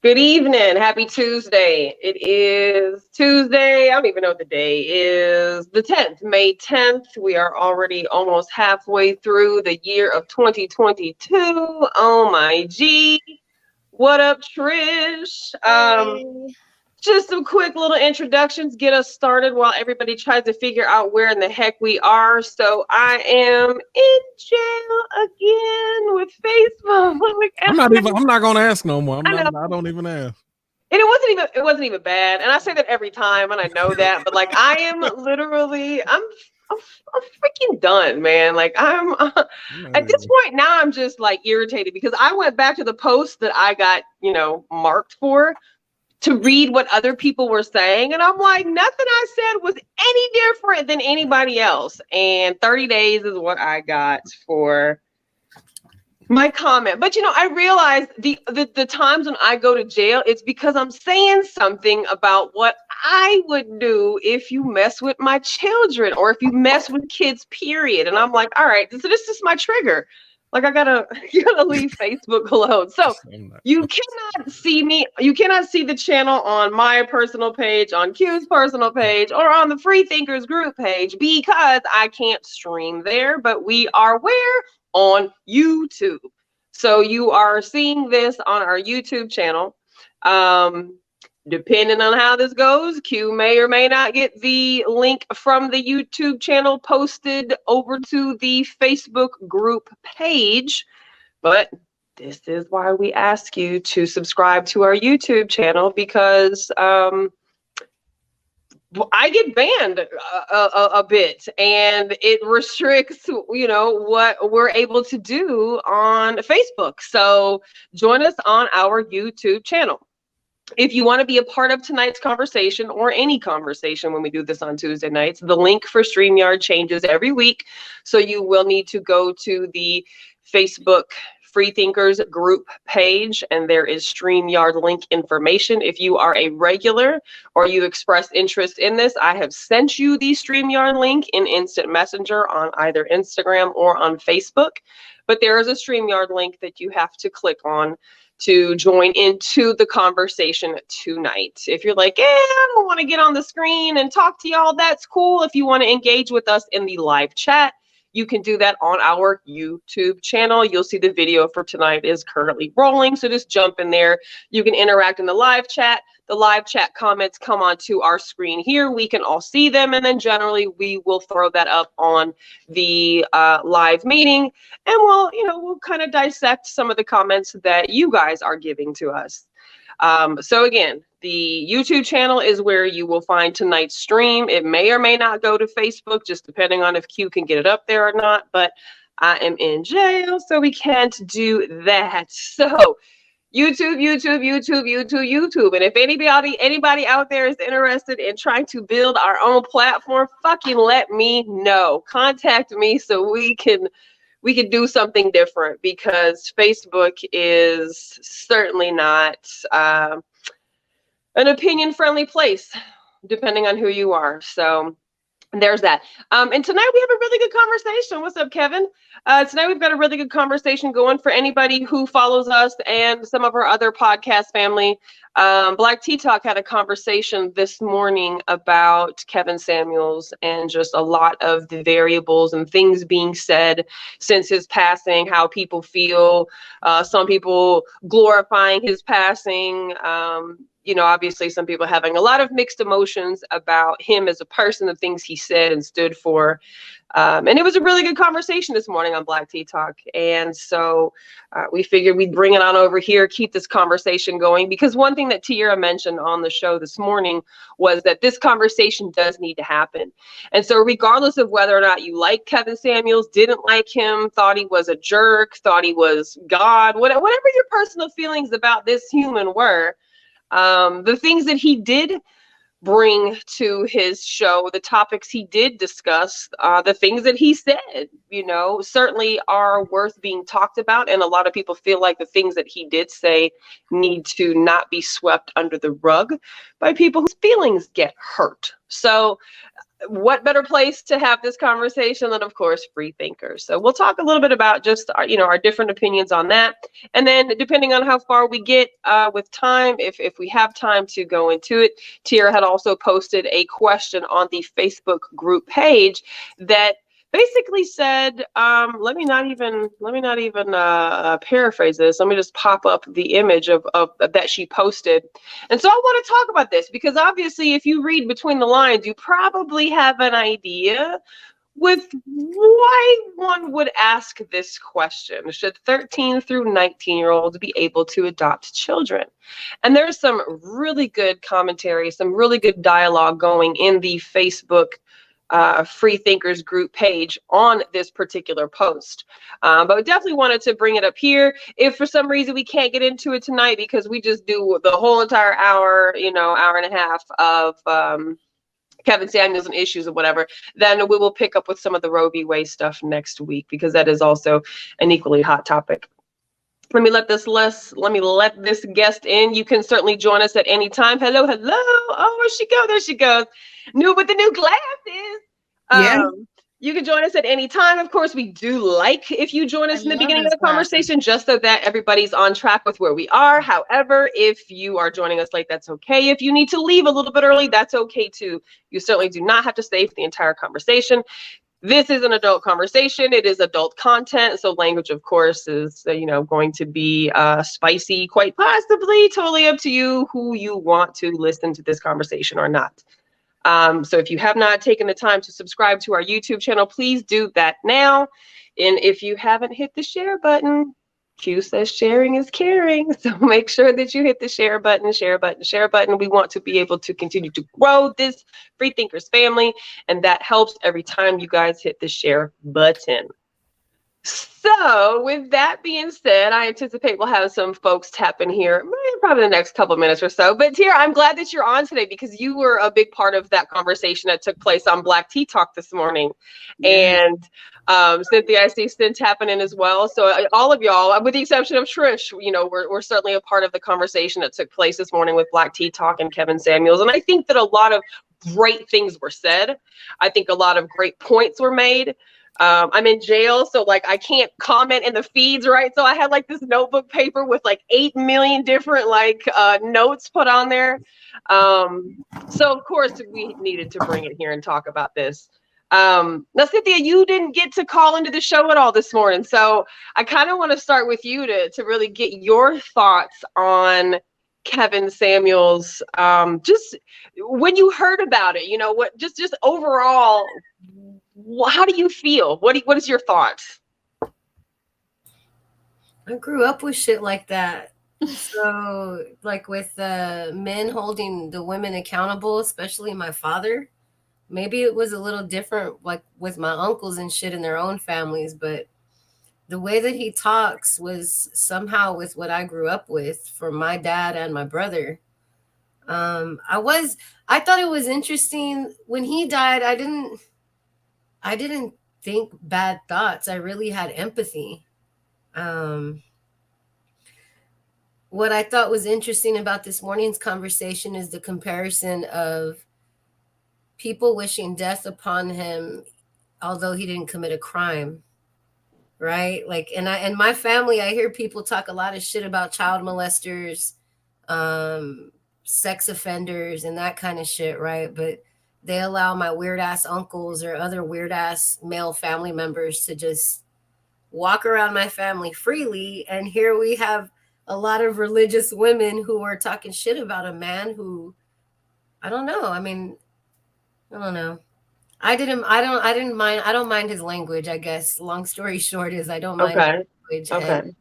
Good evening. Happy Tuesday. It is Tuesday. I don't even know what the day is. The 10th, May 10th. We are already almost halfway through the year of 2022. Oh my G. What up, Trish? Just some quick little introductions, get us started while everybody tries to figure out where in the heck we are. So I am in jail again with Facebook. I'm not gonna ask no more. I don't even ask. And it wasn't even bad. And I say that every time, and I know that, but like I am literally, I'm freaking done, man. Like I'm at this point now, I'm just like irritated because I went back to the post that I got, marked for to read what other people were saying. And I'm like, nothing I said was any different than anybody else. And 30 days is what I got for my comment. But I realize the times when I go to jail, it's because I'm saying something about what I would do if you mess with my children or if you mess with kids, period. And I'm like, all right, so this is my trigger. Like you gotta leave Facebook alone. So you cannot see me. You cannot see the channel on my personal page, on Q's personal page, or on the Freethinkers group page because I can't stream there. But we are where? On YouTube. So you are seeing this on our YouTube channel. Depending on how this goes, Q may or may not get the link from the YouTube channel posted over to the Facebook group page. But this is why we ask you to subscribe to our YouTube channel because I get banned a bit, and it restricts, what we're able to do on Facebook. So join us on our YouTube channel. If you want to be a part of tonight's conversation or any conversation when we do this on Tuesday nights, the link for Streamyard changes every week. So you will need to go to the Facebook Freethinkers group page, and there is Streamyard link information. If you are a regular or you express interest in this, I have sent you the Streamyard link in Instant Messenger on either Instagram or on Facebook. But there is a Streamyard link that you have to click on to join into the conversation tonight. If you're like, I don't want to get on the screen and talk to y'all, that's cool. If you want to engage with us in the live chat, you can do that on our YouTube channel. You'll see the video for tonight is currently rolling, so just jump in there. You can interact in the live chat. The live chat comments come onto our screen here. We can all see them, and then generally we will throw that up on the live meeting, and we'll kind of dissect some of the comments that you guys are giving to us. So again, the YouTube channel is where you will find tonight's stream. It may or may not go to Facebook, just depending on if Q can get it up there or not, but I am in jail, so we can't do that. So YouTube. And if anybody out there is interested in trying to build our own platform, fucking let me know. Contact me so we can do something different, because Facebook is certainly not an opinion-friendly place, depending on who you are. So there's that. And tonight we have a really good conversation. What's up, Kevin? Tonight we've got a really good conversation going for anybody who follows us and some of our other podcast family. Black Tea Talk had a conversation this morning about Kevin Samuels and just a lot of the variables and things being said since his passing, how people feel, some people glorifying his passing, obviously some people having a lot of mixed emotions about him as a person, the things he said and stood for. And it was a really good conversation this morning on Black Tea Talk. And so we figured we'd bring it on over here, keep this conversation going, because one thing that Tiara mentioned on the show this morning was that this conversation does need to happen. And so regardless of whether or not you like Kevin Samuels, didn't like him, thought he was a jerk, thought he was God, whatever your personal feelings about this human were, the things that he did bring to his show, the topics he did discuss, the things that he said, certainly are worth being talked about. And a lot of people feel like the things that he did say need to not be swept under the rug by people whose feelings get hurt. So what better place to have this conversation than, of course, free thinkers. So we'll talk a little bit about just our, our different opinions on that, and then depending on how far we get with time, if we have time to go into it, Tiara had also posted a question on the Facebook group page that basically said, let me not even paraphrase this. Let me just pop up the image of that she posted. And so I want to talk about this because obviously if you read between the lines, you probably have an idea with why one would ask this question. Should 13 through 19-year-olds be able to adopt children? And there's some really good commentary, some really good dialogue going in the Facebook Free Thinkers group page on this particular post. But we definitely wanted to bring it up here. If for some reason we can't get into it tonight because we just do the whole entire hour, hour and a half of Kevin Samuels and issues or whatever, then we will pick up with some of the Roe v. Wade stuff next week because that is also an equally hot topic. Let me let this guest in. You can certainly join us at any time. Hello. Oh, where'd she go? There she goes. New with the new glasses. Yeah. You can join us at any time. Of course, we do like if you join us in the beginning of the conversation, just so that everybody's on track with where we are. However, if you are joining us late, that's okay. If you need to leave a little bit early, that's okay too. You certainly do not have to stay for the entire conversation. This is an adult conversation. It is adult content. So language, of course, is, going to be spicy, quite possibly. Totally up to you who you want to listen to this conversation or not. So if you have not taken the time to subscribe to our YouTube channel, please do that now. And if you haven't hit the share button, Q says sharing is caring. So make sure that you hit the share button. We want to be able to continue to grow this Free Thinkers family. And that helps every time you guys hit the share button. So with that being said, I anticipate we'll have some folks tap in here probably the next couple of minutes or so. But Tiara, I'm glad that you're on today because you were a big part of that conversation that took place on Black Tea Talk this morning. Yeah. And Cynthia, I see Cyn tapping in as well. So all of y'all, with the exception of Trish, we're certainly a part of the conversation that took place this morning with Black Tea Talk and Kevin Samuels. And I think that a lot of great things were said. I think a lot of great points were made. I'm in jail, so I can't comment in the feeds, right? So I had this notebook paper with 8 million different notes put on there. So of course we needed to bring it here and talk about this. Now, Cynthia, you didn't get to call into the show at all this morning, so I kind of want to start with you to really get your thoughts on Kevin Samuels. Just when you heard about it, what just overall. How do you feel? What is your thoughts? I grew up with shit like that. So with men holding the women accountable, especially my father. Maybe it was a little different with my uncles and shit in their own families, but the way that he talks was somehow with what I grew up with from my dad and my brother. I thought it was interesting when he died. I didn't think bad thoughts. I really had empathy. What I thought was interesting about this morning's conversation is the comparison of people wishing death upon him, although he didn't commit a crime, right? And my family, I hear people talk a lot of shit about child molesters, sex offenders, and that kind of shit, right? But they allow my weird ass uncles or other weird ass male family members to just walk around my family freely. And here we have a lot of religious women who are talking shit about a man who, I don't know. I don't know. I don't mind his language, I guess. Long story short is I don't mind his language. Okay.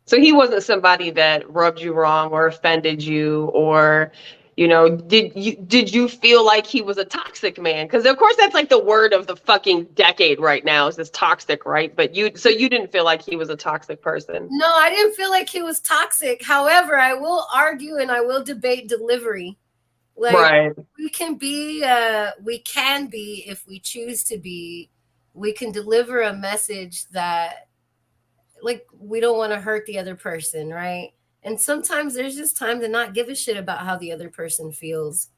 So he wasn't somebody that rubbed you wrong or offended you, or did you feel like he was a toxic man? Because of course that's the word of the fucking decade right now is this toxic, right? But you didn't feel like he was a toxic person. No, I didn't feel like he was toxic. However, I will argue and I will debate delivery. Right. We can be if we choose to be, we can deliver a message that we don't want to hurt the other person, right? And sometimes there's just time to not give a shit about how the other person feels.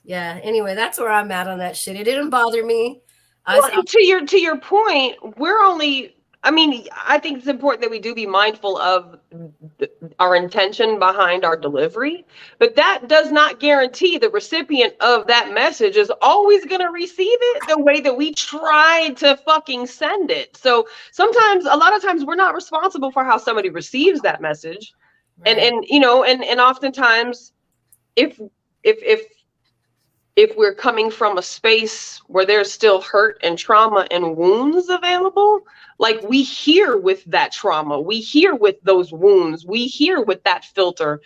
Yeah. Anyway, that's where I'm at on that shit. It didn't bother me. Well, to your point, we're only. I mean, I think it's important that we do be mindful of our intention behind our delivery, but that does not guarantee the recipient of that message is always going to receive it the way that we tried to fucking send it. So sometimes, a lot of times, we're not responsible for how somebody receives that message, Right. and you know, and oftentimes, if if if we're coming from a space where there's still hurt and trauma and wounds available, like we hear with that trauma, we hear with those wounds, we hear with that filter.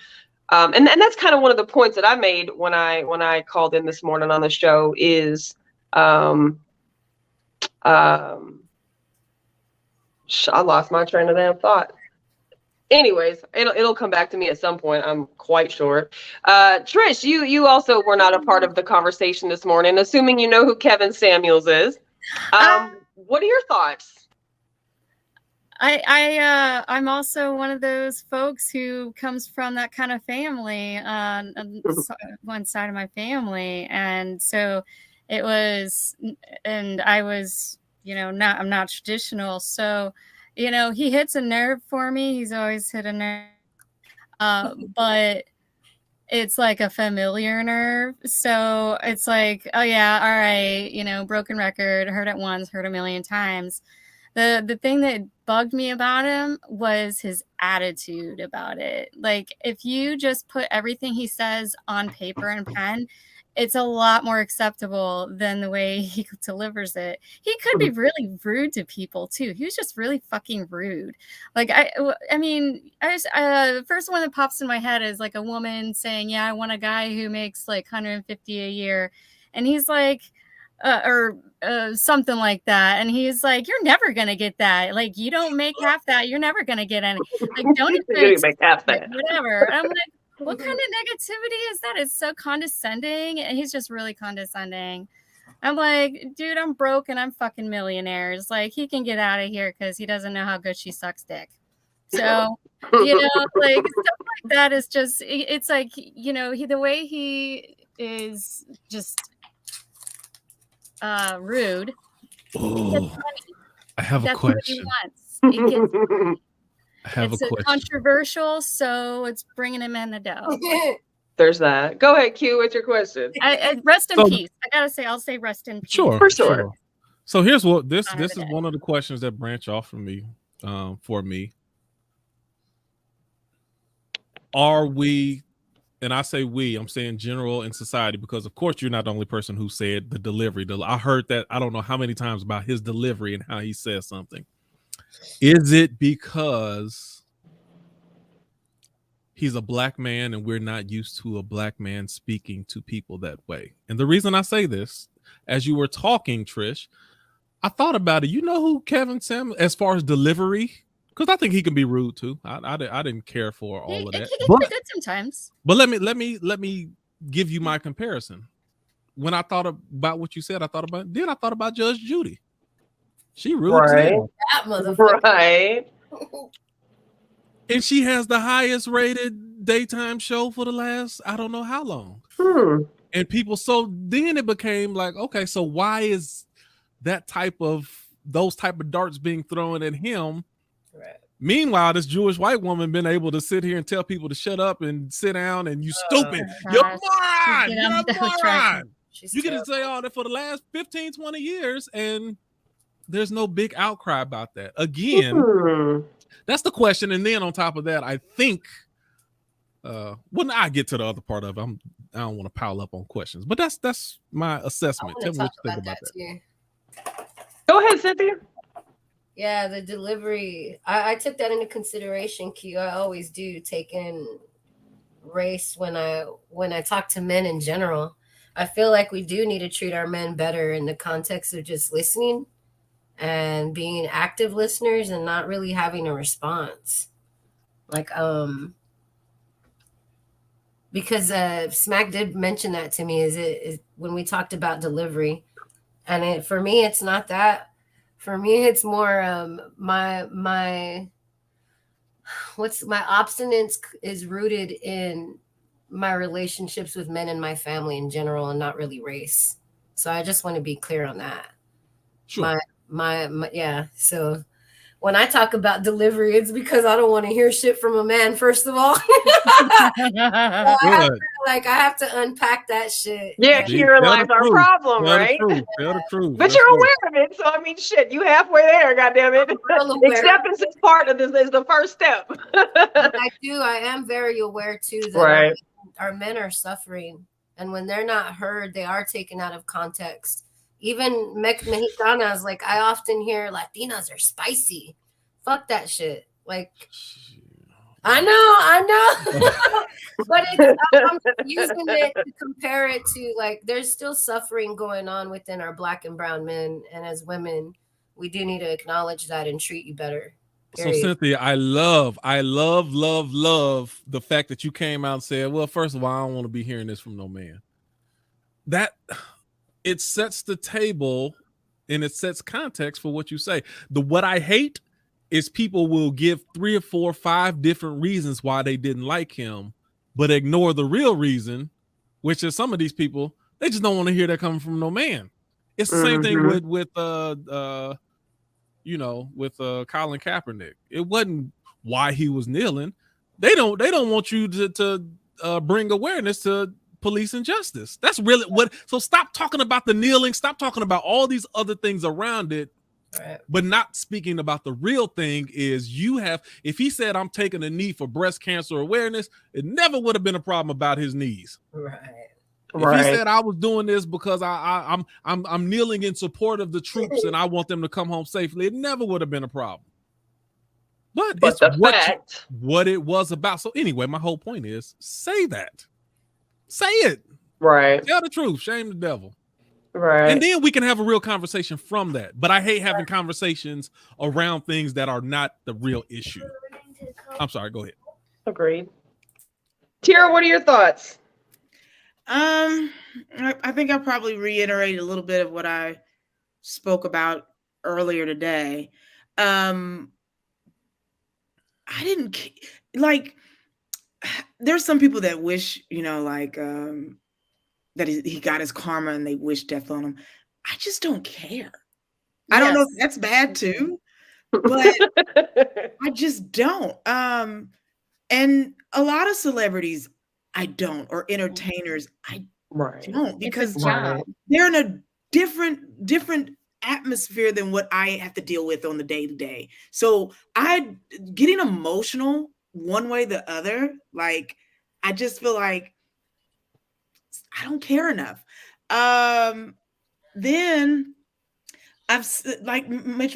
And that's kind of one of the points that I made when I called in this morning on the show is I lost my train of damn thought. Anyways, it'll come back to me at some point, I'm quite sure. Trish, you also were not a part of the conversation this morning, assuming you know who Kevin Samuels is. What are your thoughts? I'm also one of those folks who comes from that kind of family on one side of my family, and so it was, and I was, you know, I'm not traditional, so you know, he hits a nerve for me. He's always hit a nerve, but it's like a familiar nerve. So it's like, oh yeah, all right, you know, broken record, heard it once, heard a million times. The thing that bugged me about him was his attitude about it. Like, if you just put everything he says on paper and pen, it's a lot more acceptable than the way he delivers it. He could be really rude to people too. He was just really fucking rude. Like, I mean, I just, the first one that pops in my head is like a woman saying, yeah, I want a guy who makes like 150 a year. And he's like, or something like that, and he's like, "You're never gonna get that. Like, you don't make half that. You're never gonna get any. Like, don't even make half that. Whatever." And I'm like, what kind of negativity is that? It's so condescending, and he's just really condescending. I'm like, dude, I'm broke and I'm fucking millionaires. Like, he can get out of here because he doesn't know how good she sucks dick. So, you know, like stuff like that is just. It's like, you know, the way he is just. Rude. Oh, I have a question. I have a question. It's controversial, so it's bringing him in the dough. There's that. Go ahead, Q. What's your question? Rest in peace. I gotta say, I'll say rest in peace. Sure, for sure. So here's what this is one of the questions that branch off from me. For me, are we? And I say we, I'm saying general in society, because of course you're not the only person who said the delivery. I heard that I don't know how many times about his delivery and how he says something. Is it because he's a black man and we're not used to a black man speaking to people that way? And the reason I say this, as you were talking, Trish, I thought about it. You know who Kevin Sam, as far as delivery? Because I think he can be rude too. I didn't care for all of that. He can be good sometimes. But let me give you my comparison. When I thought about what you said, I thought about Judge Judy. She rude, right? That motherfucker, right? And she has the highest rated daytime show for the last I don't know how long. And people, so then it became like, okay, so why is those type of darts being thrown at him? right? Meanwhile, this Jewish white woman been able to sit here and tell people to shut up and sit down and you stupid. You're a moron. You're a moron. You get to say all that for the last 15, 20 years, and there's no big outcry about that. Again, that's the question. And then on top of that, I think, when I get to the other part of it, I don't want to pile up on questions, but that's my assessment. Tell me what you think about that. Too. Go ahead, Cynthia. Yeah, the delivery. I took that into consideration, Q. I always do take in race when I talk to men in general. I feel like we do need to treat our men better in the context of just listening and being active listeners and not really having a response. Like, because Smack did mention that to me is when we talked about delivery, and for me it's not that. For me, it's more my obstinance is rooted in my relationships with men in my family in general and not really race. So I just want to be clear on that. Sure. My yeah. So when I talk about delivery, it's because I don't want to hear shit from a man, first of all. I have to unpack that shit. Yeah, Kira lies our problem, right? Tell the truth. But you're aware of it, so I mean, shit, you halfway there, goddammit. Acceptance is part of this, is the first step. I am very aware too that our men are suffering, and when they're not heard, they are taken out of context. Even Mexicanas, like I often hear Latinas are spicy. Fuck that shit. Like, I know. But I'm using it to compare it to, like, there's still suffering going on within our Black and brown men. And as women, we do need to acknowledge that and treat you better. Period. So Cynthia, I love the fact that you came out and said, well, first of all, I don't want to be hearing this from no man. That it sets the table and it sets context for what you say. What I hate is people will give 3 or 4 or 5 different reasons why they didn't like him, but ignore the real reason, which is some of these people, they just don't want to hear that coming from no man. It's the same thing with Colin Kaepernick. It wasn't why he was kneeling. They don't want you to bring awareness to police injustice. That's really what. So stop talking about the kneeling. Stop talking about all these other things around it, but not speaking about the real thing. Is if he said I'm taking a knee for breast cancer awareness, it never would have been a problem about his knees. If he said I was doing this because I'm kneeling in support of the troops and I want them to come home safely, it never would have been a problem. But it's what it was about. So anyway, my whole point is say that. Say it. Right. Tell the truth. Shame the devil. Right. And then we can have a real conversation from that. But I hate having conversations around things that are not the real issue. I'm sorry. Go ahead. Agreed. Tira, what are your thoughts? I think I'll probably reiterate a little bit of what I spoke about earlier today. I didn't like. There's some people that wish, that he got his karma and they wish death on him. I just don't care. I don't know if that's bad too, but I just don't. And a lot of celebrities, I don't, or entertainers, I don't, because they're in a different atmosphere than what I have to deal with on the day to day. So getting emotional one way or the other, like, I just feel like I don't care enough. Then I've like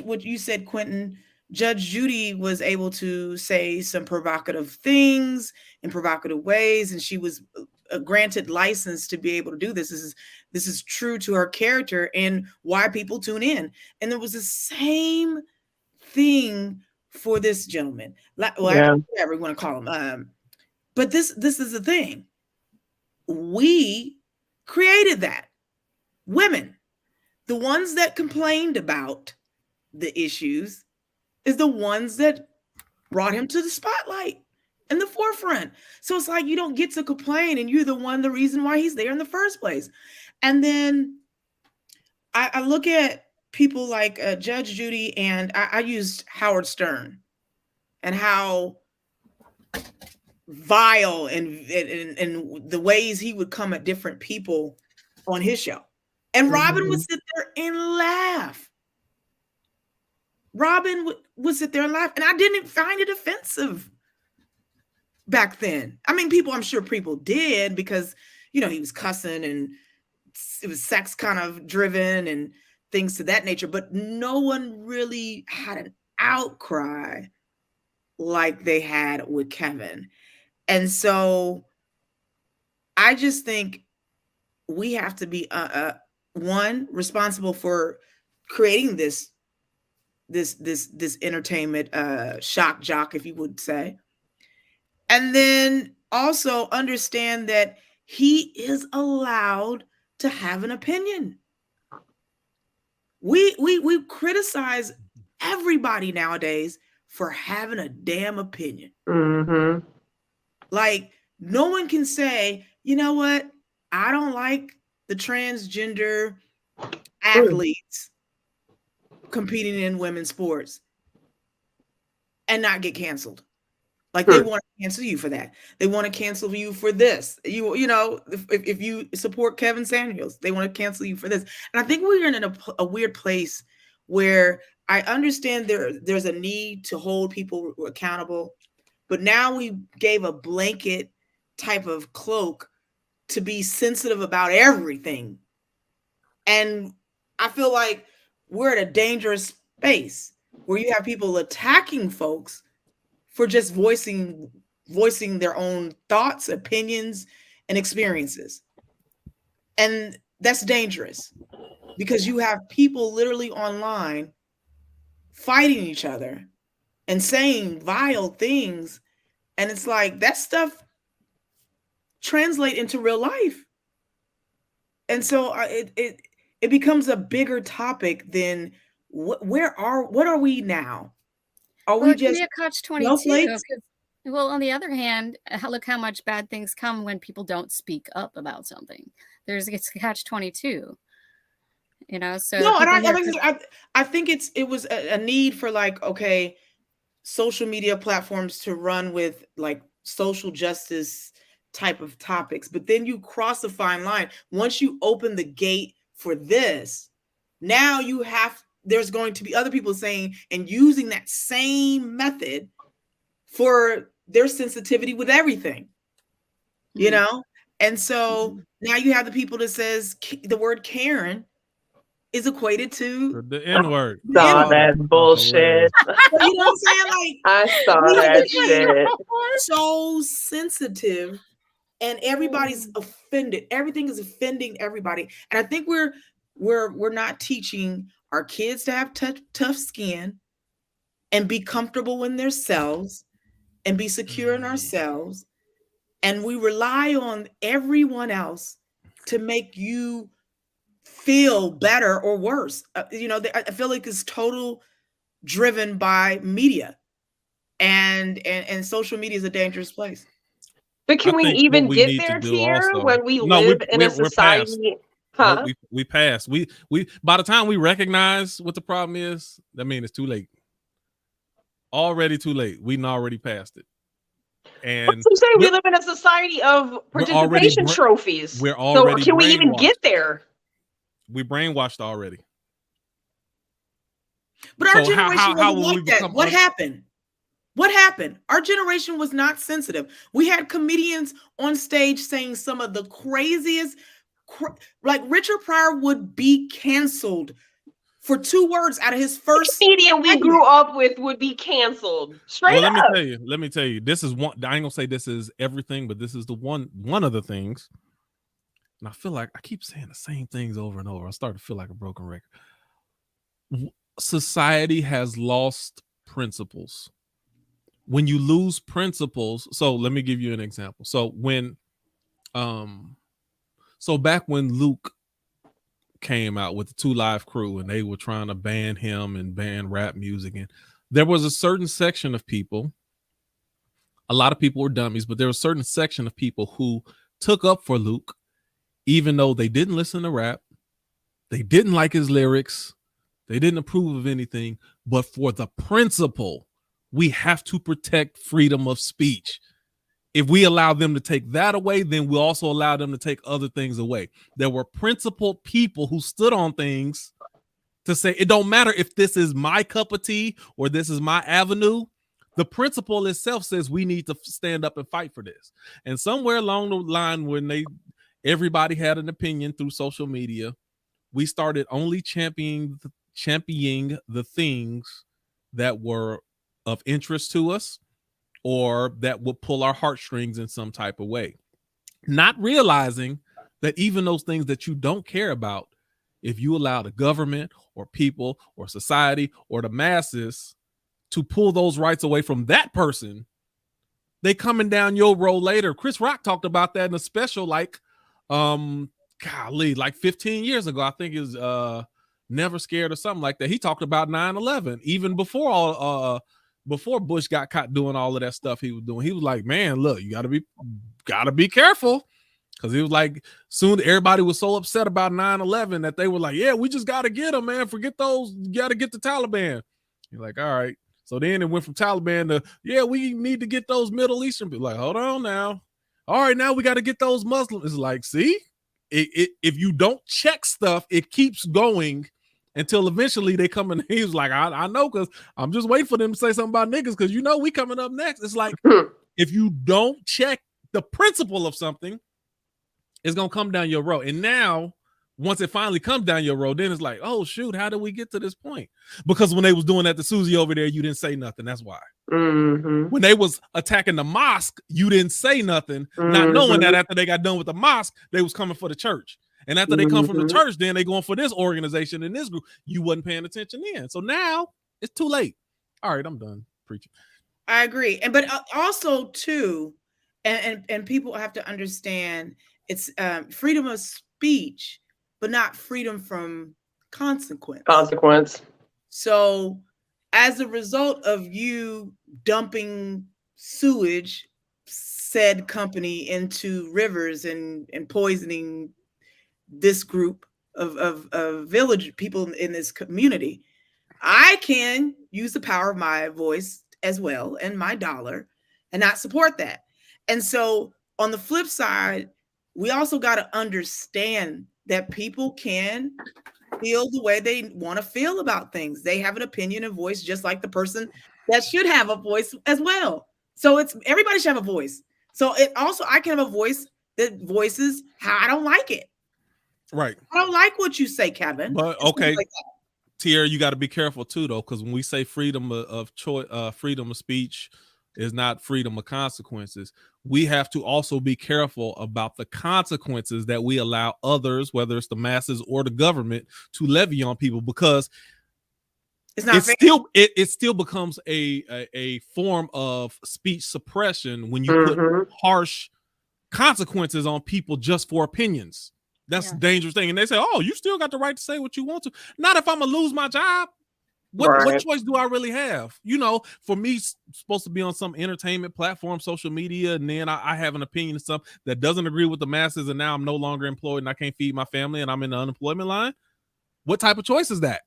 what you said, Quentin. Judge Judy was able to say some provocative things in provocative ways, and she was granted license to be able to do this. This is true to her character and why people tune in. And there was the same thing for this gentleman. Whatever you want to call him. But this is the thing. We created that. Women, the ones that complained about the issues, is the ones that brought him to the spotlight in the forefront. So it's like you don't get to complain, and you're the reason why he's there in the first place. And then I look at people like Judge Judy, and I used Howard Stern and how vile and the ways he would come at different people on his show. And Robin would sit there and laugh. Robin would sit there and laugh, and I didn't find it offensive back then. I mean, I'm sure people did, because, he was cussing and it was sex kind of driven and things to that nature, but no one really had an outcry like they had with Kevin. And so I just think we have to be one, responsible for creating this entertainment shock jock, if you would say, and then also understand that he is allowed to have an opinion. We criticize everybody nowadays for having a damn opinion. Like, No one can say, you know what? I don't like the transgender athletes competing in women's sports and not get canceled. Like they want to cancel you for that. They want to cancel you for this. You know, if you support Kevin Samuels, they want to cancel you for this. And I think we're in a weird place where I understand there's a need to hold people accountable, but now we gave a blanket type of cloak to be sensitive about everything. And I feel like we're at a dangerous space where you have people attacking folks for just voicing their own thoughts, opinions, and experiences. And that's dangerous because you have people literally online fighting each other and saying vile things. And it's like that stuff translate into real life. And so it becomes a bigger topic than what are we now? Are we just a catch-22? Well, on the other hand, look how much bad things come when people don't speak up about something. It's catch-22, you know. So no, and I think it was a need for like, okay, social media platforms to run with like social justice type of topics, but then you cross a fine line. Once you open the gate for this, now there's going to be other people saying and using that same method for their sensitivity with everything, you know? And so now you have the people that says the word Karen is equated to the N-word. That's bullshit. You know what I'm saying? Like, I saw that shit. So sensitive and everybody's offended. Everything is offending everybody. And I think we're not teaching our kids to have tough skin and be comfortable in themselves and be secure in ourselves. And we rely on everyone else to make you feel better or worse. You know, I feel like it's total driven by media, and social media is a dangerous place. But can we even get there, Tiara, when we live in a society? Huh? No, we passed. We by the time we recognize what the problem is, I mean it's too late. Already too late. We already passed it. And say we live in a society of participation trophies. We're already. So can we even get there? We brainwashed already. But our generation wasn't like that. What happened? What happened? Our generation was not sensitive. We had comedians on stage saying some of the craziest. Like Richard Pryor would be canceled for 2 words out of his first comedian we grew up with would be canceled straight up. Let me tell you, this is one. I ain't gonna say this is everything, but this is the one of the things. And I feel like I keep saying the same things over and over. I start to feel like a broken record. Society has lost principles. When you lose principles, so let me give you an example. So back when Luke came out with the 2 Live Crew and they were trying to ban him and ban rap music, and there was a certain section of people, a lot of people were dummies, but there was a certain section of people who took up for Luke, even though they didn't listen to rap, they didn't like his lyrics, they didn't approve of anything, but for the principle, we have to protect freedom of speech. If we allow them to take that away, then we'll also allow them to take other things away. There were principled people who stood on things to say, it don't matter if this is my cup of tea or this is my avenue. The principle itself says we need to stand up and fight for this. And somewhere along the line, when everybody had an opinion through social media, we started only championing the things that were of interest to us, or that would pull our heartstrings in some type of way. Not realizing that even those things that you don't care about, if you allow the government or people or society or the masses to pull those rights away from that person, they coming down your road later. Chris Rock talked about that in a special like 15 years ago. I think is Never Scared or something like that. He talked about 9/11 even before all before Bush got caught doing all of that stuff he was doing, he was like, man, look, you gotta be careful. Because he was like, soon everybody was so upset about 9/11 that they were like, yeah, we just got to get them, man. Forget those. You got to get the Taliban. You're like, all right. So then it went from Taliban to, yeah, we need to get those Middle Eastern people. Like, hold on now. All right, now we got to get those Muslims. It's like, see, if you don't check stuff, it keeps going until eventually they come in. He was like, I know, because I'm just waiting for them to say something about niggas, because we coming up next. It's like, if you don't check the principle of something, it's gonna come down your road. And now, once it finally comes down your road, then it's like, oh shoot, how did we get to this point? Because when they was doing that to Susie over there, you didn't say nothing. That's why. When they was attacking the mosque, you didn't say nothing, not knowing that after they got done with the mosque, they was coming for the church. And after they come from the church, then they going for this organization and this group. You wasn't paying attention then. So now it's too late. All right, I'm done preaching. I agree. But also too, and people have to understand, it's freedom of speech, but not freedom from consequence. So as a result of you dumping sewage, said company, into rivers and poisoning this group of village people in this community, I can use the power of my voice as well and my dollar and not support that. And so on the flip side, we also got to understand that people can feel the way they want to feel about things. They have an opinion and voice, just like the person that should have a voice as well. So everybody should have a voice. So I can have a voice that voices how I don't like it. Right. I don't like what you say, Kevin. But okay, like Tierra, you got to be careful too, though, because when we say freedom of choice, freedom of speech is not freedom of consequences. We have to also be careful about the consequences that we allow others, whether it's the masses or the government, to levy on people, because it still becomes a form of speech suppression when you put harsh consequences on people just for opinions. That's a dangerous thing. And they say, oh, you still got the right to say what you want to. Not if I'm gonna lose my job. What choice do I really have? For me, supposed to be on some entertainment platform, social media, and then I have an opinion of something that doesn't agree with the masses, and now I'm no longer employed and I can't feed my family and I'm in the unemployment line. What type of choice is that?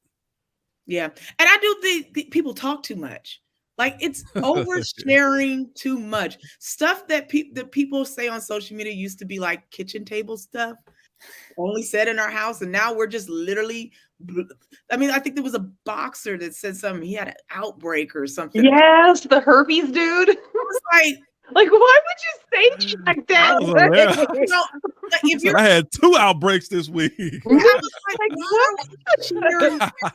Yeah. And I do think people talk too much. Like, it's oversharing too much. Stuff that people say on social media used to be like kitchen table stuff, only said in our house, and now we're just literally, I mean, I think there was a boxer that said something, he had an outbreak or something. Yes, the herpes dude. I was like, why would you say like that? I had 2 outbreaks this week. I was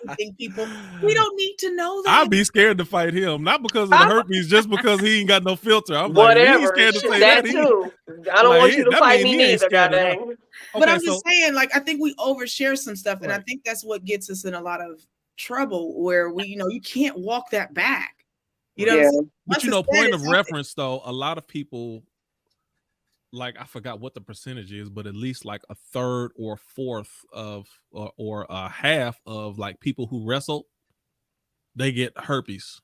like, people, we don't need to know that. I'd be scared to fight him, not because of the herpes, just because he ain't got no filter. I'm whatever. Like, scared to say that too. I don't want you to fight me neither, goddamn. But I'm just saying, like, I think we overshare some stuff, and I think that's what gets us in a lot of trouble, where we, you can't walk that back. But point of reference though, a lot of people, like, I forgot what the percentage is, but at least like a third or fourth of or a half of like people who wrestle, they get herpes.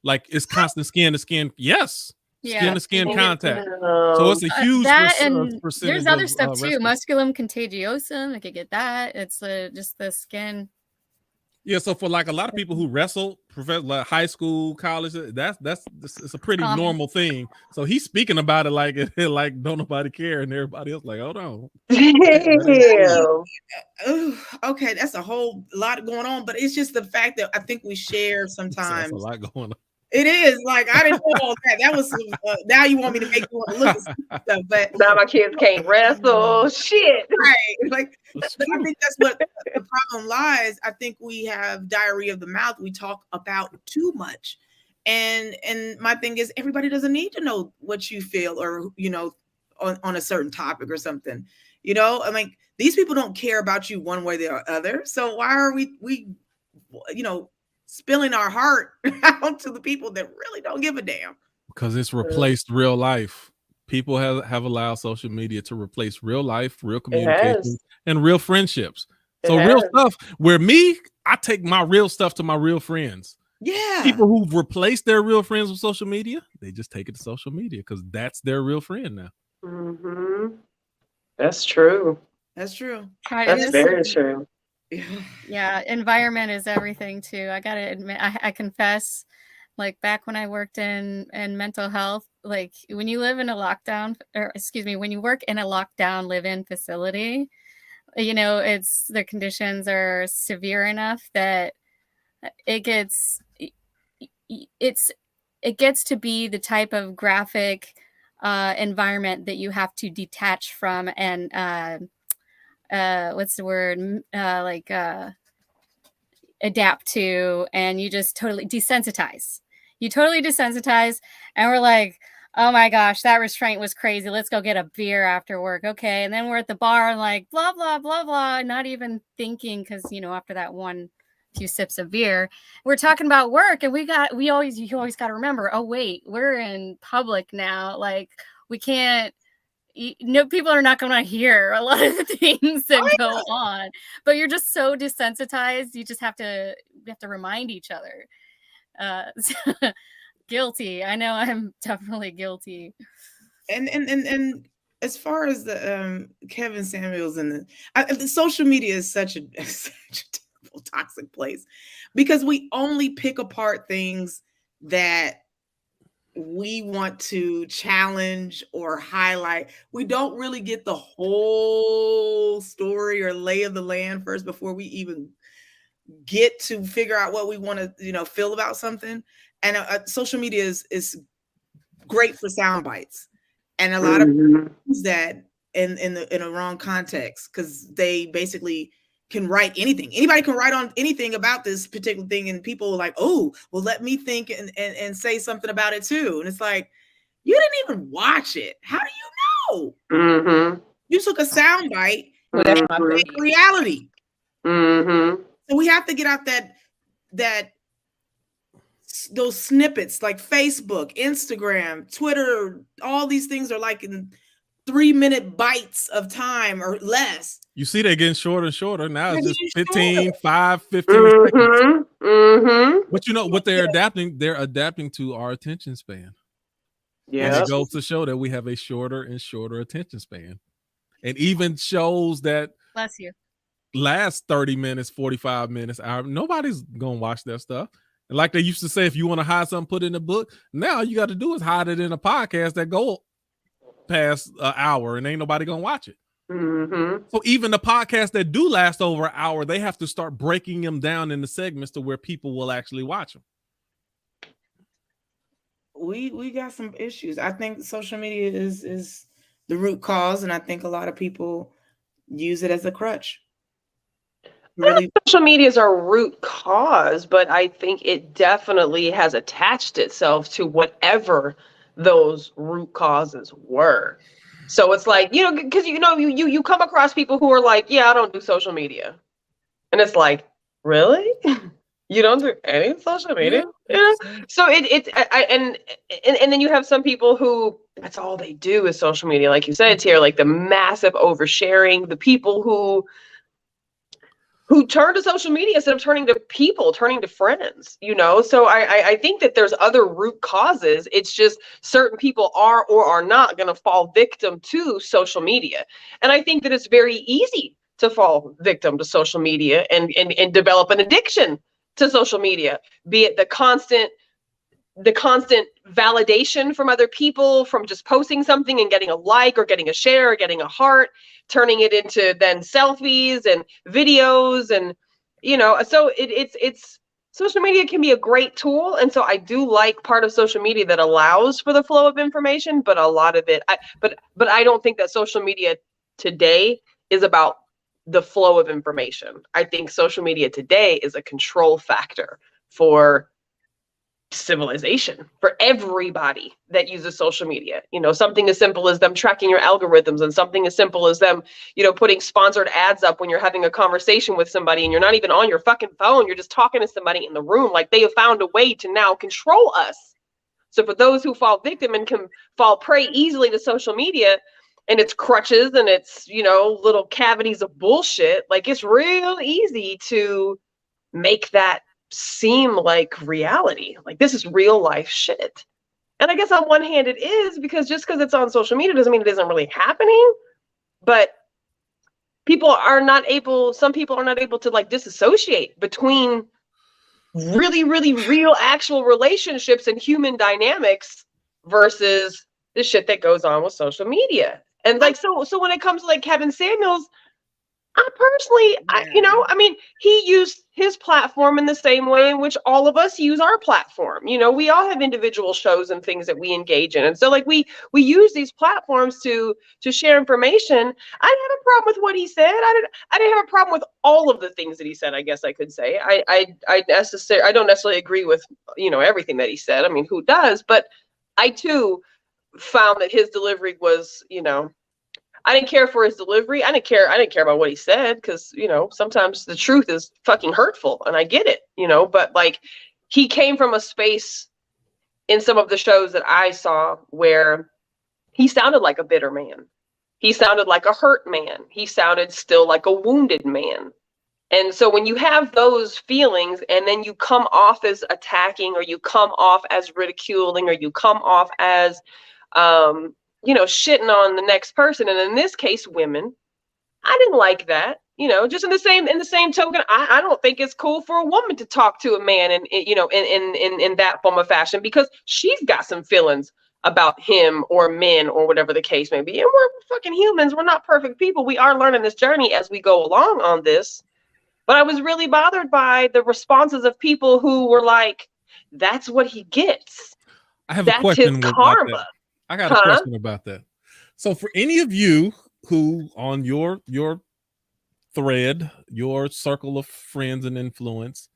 Like, it's constant skin to skin. Yes. Skin to skin contact. So it's a huge percentage. There's other stuff too. Musculum contagiosum. They could get that. It's just the skin. Yeah, so for like a lot of people who wrestle, like high school, college, that's it's a pretty normal thing. So he's speaking about it like don't nobody care, and everybody else like, hold on. Okay, that's a whole lot going on, but it's just the fact that I think we share sometimes. That's a lot going on. It is like, I didn't know all that. That was now you want me to make you want to look at stuff, but now my kids can't wrestle. Shit, right? Like, I think that's what the problem lies. I think we have diarrhea of the mouth. We talk about too much, and my thing is, everybody doesn't need to know what you feel or on a certain topic or something. I mean, these people don't care about you one way or the other. So why are we spilling our heart out to the people that really don't give a damn? Because it's replaced real life. People have allowed social media to replace real life, real communication, and real friendships. So real stuff, where I take my real stuff to my real friends. Yeah. People who've replaced their real friends with social media, they just take it to social media because that's their real friend now. Mm-hmm. That's true. That's true. That's very true. Yeah, environment is everything too. I gotta admit, I confess, like back when I worked in mental health, like when you live in a lockdown, or excuse me, when you work in a lockdown live-in facility, you know, it's the conditions are severe enough that it gets to be the type of graphic environment that you have to detach from and what's the word, adapt to, and you just totally desensitize. You totally desensitize, and we're like, oh my gosh, that restraint was crazy. Let's go get a beer after work. Okay. And then we're at the bar and like, blah, blah, blah, blah, not even thinking, because, you know, after that few sips of beer, we're talking about work, and you always got to remember, oh wait, we're in public now. Like, we can't, people are not going to hear a lot of the things that go on, but you're just so desensitized. You just have to remind each other. Guilty. I know I'm definitely guilty. And as far as the Kevin Samuels and the social media is such a terrible, toxic place, because we only pick apart things that we want to challenge or highlight. We don't really get the whole story or lay of the land first before we even get to figure out what we want to, you know, feel about something. And social media is great for sound bites, and a lot of people use that in a wrong context, because they basically can write anything. Anybody can write on anything about this particular thing, and people are like, oh, well, let me think and say something about it too. And it's like, you didn't even watch it. How do you know? You took a sound bite. That's reality. So we have to get out those snippets, like Facebook, Instagram, Twitter. All these things are like in 3-minute bites of time or less. You see, they're getting shorter and shorter. Now it's just 15 seconds. But you know what they're adapting? They're adapting to our attention span. Yeah. And it goes to show that we have a shorter and shorter attention span. And even shows that bless you last 30 minutes, 45 minutes, hour, nobody's gonna watch that stuff. And like they used to say, if you want to hide something, put it in a book. Now all you got to do is hide it in a podcast that go past an hour, and ain't nobody gonna watch it. So even the podcasts that do last over an hour, they have to start breaking them down into segments to where people will actually watch them. We got some issues. I think social media is the root cause, and I think a lot of people use it as a crutch. Really, social media is our root cause, but I think it definitely has attached itself to whatever those root causes were. So it's like, you know, because you come across people who are like, yeah, I don't do social media, and it's like, really? You don't do any social media? Yeah. So and then you have some people who that's all they do is social media, like you said, here, like the massive oversharing, the people who turn to social media instead of turning to people, turning to friends, you know? So I think that there's other root causes. It's just certain people are or are not going to fall victim to social media. And I think that it's very easy to fall victim to social media and develop an addiction to social media, be it the constant validation from other people, from just posting something and getting a like or getting a share or getting a heart, turning it into then selfies and videos. And, you know, so it's social media can be a great tool. And so I do like part of social media that allows for the flow of information, but a lot of it, but I don't think that social media today is about the flow of information. I think social media today is a control factor for civilization, for everybody that uses social media. You know, something as simple as them tracking your algorithms, and something as simple as them, you know, putting sponsored ads up when you're having a conversation with somebody and you're not even on your fucking phone, you're just talking to somebody in the room. Like, they have found a way to now control us. So for those who fall victim and can fall prey easily to social media and its crutches and its, you know, little cavities of bullshit, like, it's real easy to make that seem like reality. Like, this is real life shit. And I guess on one hand it is, because just because it's on social media doesn't mean it isn't really happening. But some people are not able to like disassociate between really, really real actual relationships and human dynamics versus the shit that goes on with social media. And like, so when it comes to like Kevin Samuels, I personally, he used his platform in the same way in which all of us use our platform. You know, we all have individual shows and things that we engage in. And so like we use these platforms to share information. I didn't have a problem with what he said. I didn't have a problem with all of the things that he said, I guess I could say. I don't necessarily agree with, everything that he said. I mean, who does? But I too found that his delivery was, I didn't care for his delivery. I didn't care about what he said, because, sometimes the truth is fucking hurtful, and I get it, but like, he came from a space in some of the shows that I saw where he sounded like a bitter man. He sounded like a hurt man. He sounded still like a wounded man. And so when you have those feelings and then you come off as attacking, or you come off as ridiculing, or you come off as, shitting on the next person, and in this case, women, I didn't like that. Just in the same token, I don't think it's cool for a woman to talk to a man in that form of fashion, because she's got some feelings about him or men or whatever the case may be. And we're fucking humans. We're not perfect people. We are learning this journey as we go along on this. But I was really bothered by the responses of people who were like, that's what he gets. I have a question his karma. That. I got a question about that. So for any of you who on your thread, your circle of friends and influence,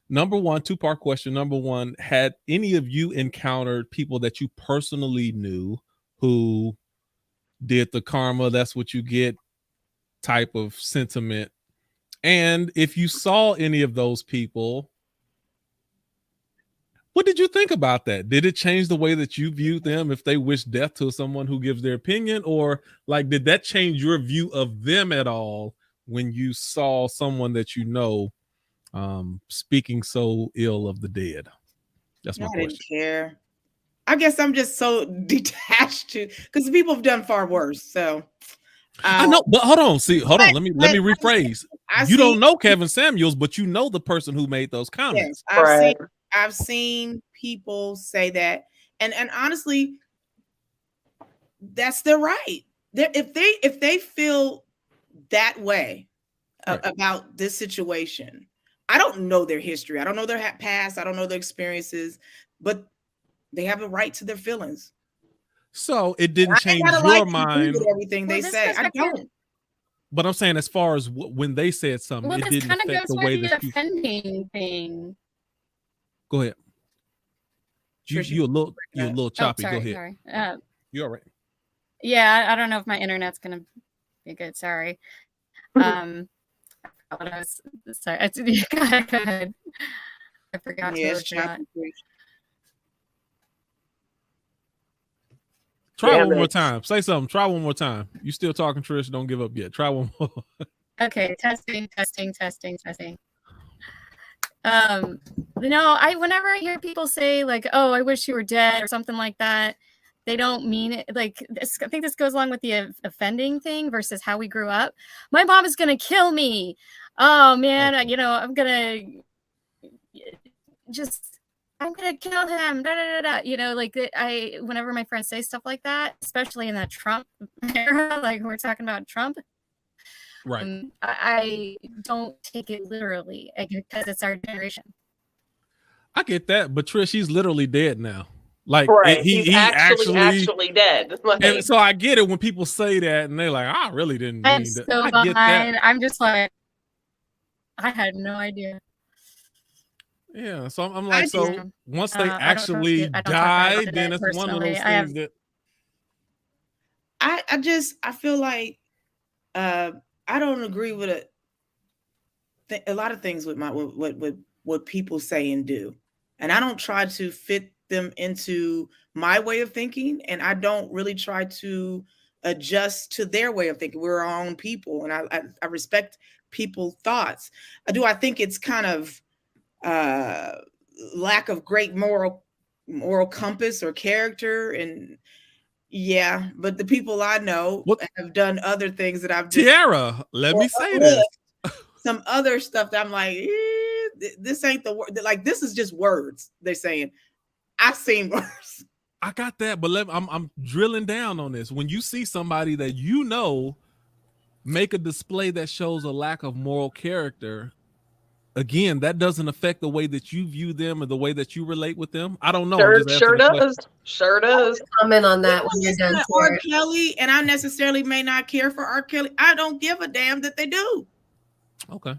number one, two-part question. Number one, had any of you encountered people that you personally knew who did the karma, that's what you get type of sentiment? And if you saw any of those people, what did you think about that? Did it change the way that you viewed them if they wish death to someone who gives their opinion? Or like, did that change your view of them at all when you saw someone that speaking so ill of the dead? That's my question. I didn't care. I guess I'm just so detached because people have done far worse. So I know, but hold on. Let me rephrase. You don't know Kevin Samuels, but you know the person who made those comments. Yes, I've seen people say that, and honestly, that's their right. If they feel that way about this situation, I don't know their history. I don't know their past. I don't know their experiences, but they have a right to their feelings. So it didn't change your mind. Everything they say, I don't. But I'm saying, as far as when they said something, it didn't affect the way that you. Defending thing. Go ahead. You're a little choppy. Go ahead. Sorry. You're all right. Yeah, I don't know if my internet's gonna be good. Sorry. What I was sorry. Go ahead. I forgot to. Try one more time. Say something. Try one more time. You still talking, Trish? Don't give up yet. Try one more. Okay. Testing. Whenever I hear people say like, "Oh, I wish you were dead" or something like that, they don't mean it. Like this, I think this goes along with the offending thing versus how we grew up. My mom is gonna kill me. Oh man, okay. I'm gonna kill him. Whenever my friends say stuff like that, especially in that Trump era, like we're talking about Trump. Right. I don't take it literally because it's our generation. I get that, but Trish, he's literally dead now. Like he's actually dead. And so I get it when people say that and they're like, I really didn't mean that. So I get that. I'm just like, I had no idea. Yeah, so I'm like, once they actually die, then it's one of those things that I feel like I don't agree with a lot of things with what people say and do, and I don't try to fit them into my way of thinking, and I don't really try to adjust to their way of thinking. We're our own people, and I respect people's thoughts. I think it's kind of lack of great moral compass or character. And yeah, but the people I know have done other things that I've just Tiara, let me say this. Some other stuff that I'm like, this ain't the word. Like, this is just words they're saying. I've seen worse. I got that, but I'm drilling down on this. When you see somebody that you know make a display that shows a lack of moral character, again, that doesn't affect the way that you view them or the way that you relate with them. I don't know. Sure does. Comment on that when you're done. R. Kelly, and I necessarily may not care for R. Kelly. I don't give a damn that they do. Okay.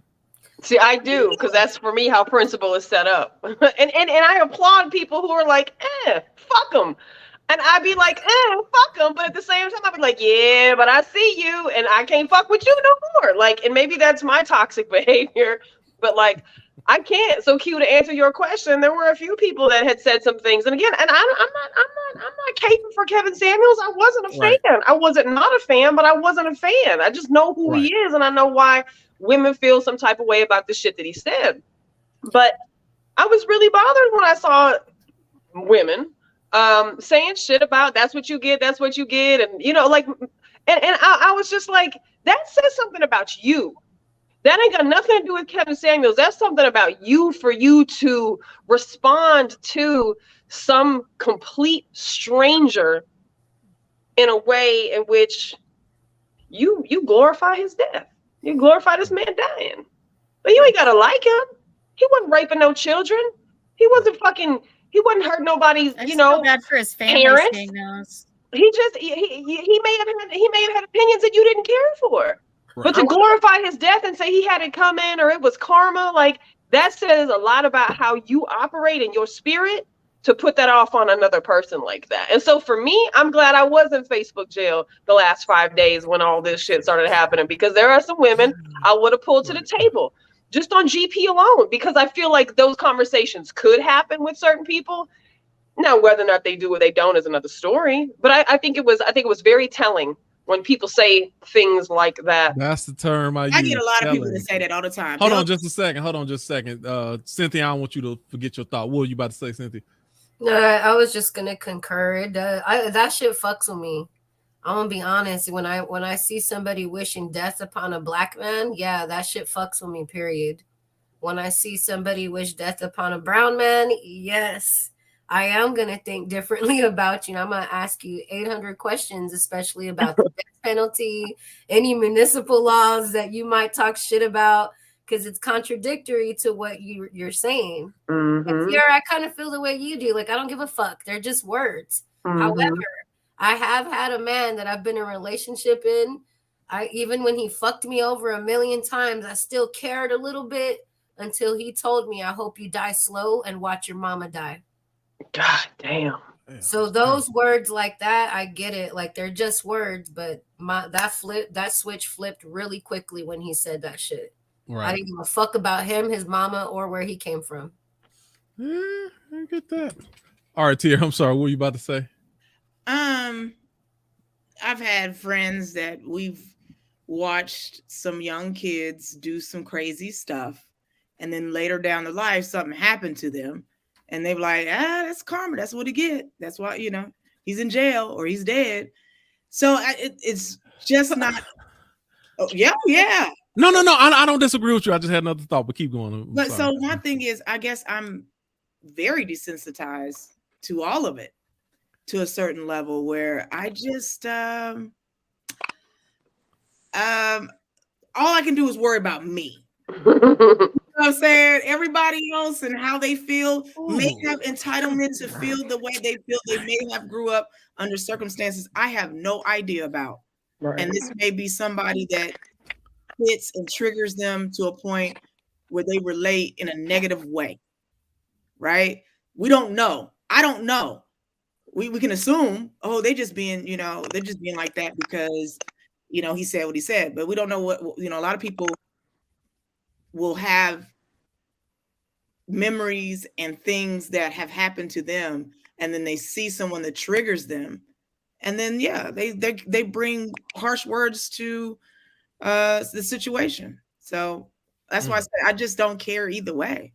See, I do, because that's for me how Principle is set up. and I applaud people who are like, fuck them. And I'd be like, fuck them. But at the same time, I'd be like, yeah, but I see you and I can't fuck with you no more. Like, and maybe that's my toxic behavior, but like, I can't. So Q, to answer your question, there were a few people that had said some things. And again, and I'm not caping for Kevin Samuels. I wasn't a fan. I wasn't not a fan, but I wasn't a fan. I just know who he is, and I know why women feel some type of way about the shit that he said. But I was really bothered when I saw women saying shit about that's what you get, and you know, like, and I was just like, that says something about you. That ain't got nothing to do with Kevin Samuels. That's something about you, for you to respond to some complete stranger in a way in which you glorify his death. You glorify this man dying. But you ain't gotta like him. He wasn't raping no children. He wasn't hurting nobody's, you know, bad for his family parents. saying those. He may have had opinions that you didn't care for. Right. But to glorify his death and say he had it come in or it was karma, like, that says a lot about how you operate in your spirit to put that off on another person like that. And so for me, I'm glad I was in Facebook jail the last 5 days when all this shit started happening, because there are some women I would have pulled to the table just on GP alone, because I feel like those conversations could happen with certain people. Now, whether or not they do or they don't is another story. But I think it was very telling when people say things like that. That's the term I use. I get a lot of people that say that all the time. Hold on just a second. Cynthia, I don't want you to forget your thought. What were you about to say, Cynthia? I was just gonna concur. That shit fucks with me. I'm gonna be honest. When I see somebody wishing death upon a black man, yeah, that shit fucks with me, period. When I see somebody wish death upon a brown man, yes, I am going to think differently about you. And I'm going to ask you 800 questions, especially about the death penalty, any municipal laws that you might talk shit about, because it's contradictory to what you're saying. Mm-hmm. Yeah, I kind of feel the way you do. Like, I don't give a fuck. They're just words. Mm-hmm. However, I have had a man that I've been in a relationship in. Even when he fucked me over 1,000,000 times, I still cared a little bit until he told me, I hope you die slow and watch your mama die. God damn. So those words like that, I get it. Like, they're just words, but that switch flipped really quickly when he said that shit. Right. I didn't give a fuck about him, his mama, or where he came from. Yeah, I get that. All right, Tia, I'm sorry. What were you about to say? I've had friends that we've watched some young kids do some crazy stuff, and then later down the line, something happened to them, and they're like, that's karma. That's what he get. That's why, he's in jail or he's dead. So it's just not. Oh, yeah. No. I don't disagree with you. I just had another thought, but keep going. But so my thing is, I guess I'm very desensitized to all of it to a certain level where I just all I can do is worry about me. You know what I'm saying? Everybody else and how they feel may have entitlement to feel the way they feel. They may have grew up under circumstances I have no idea about. Right. And this may be somebody that hits and triggers them to a point where they relate in a negative way. Right? We don't know. I don't know. We can assume, they're just being like that because, he said what he said. But we don't know what, a lot of people will have memories and things that have happened to them, and then they see someone that triggers them, and then they bring harsh words to the situation. So that's why I said I just don't care either way.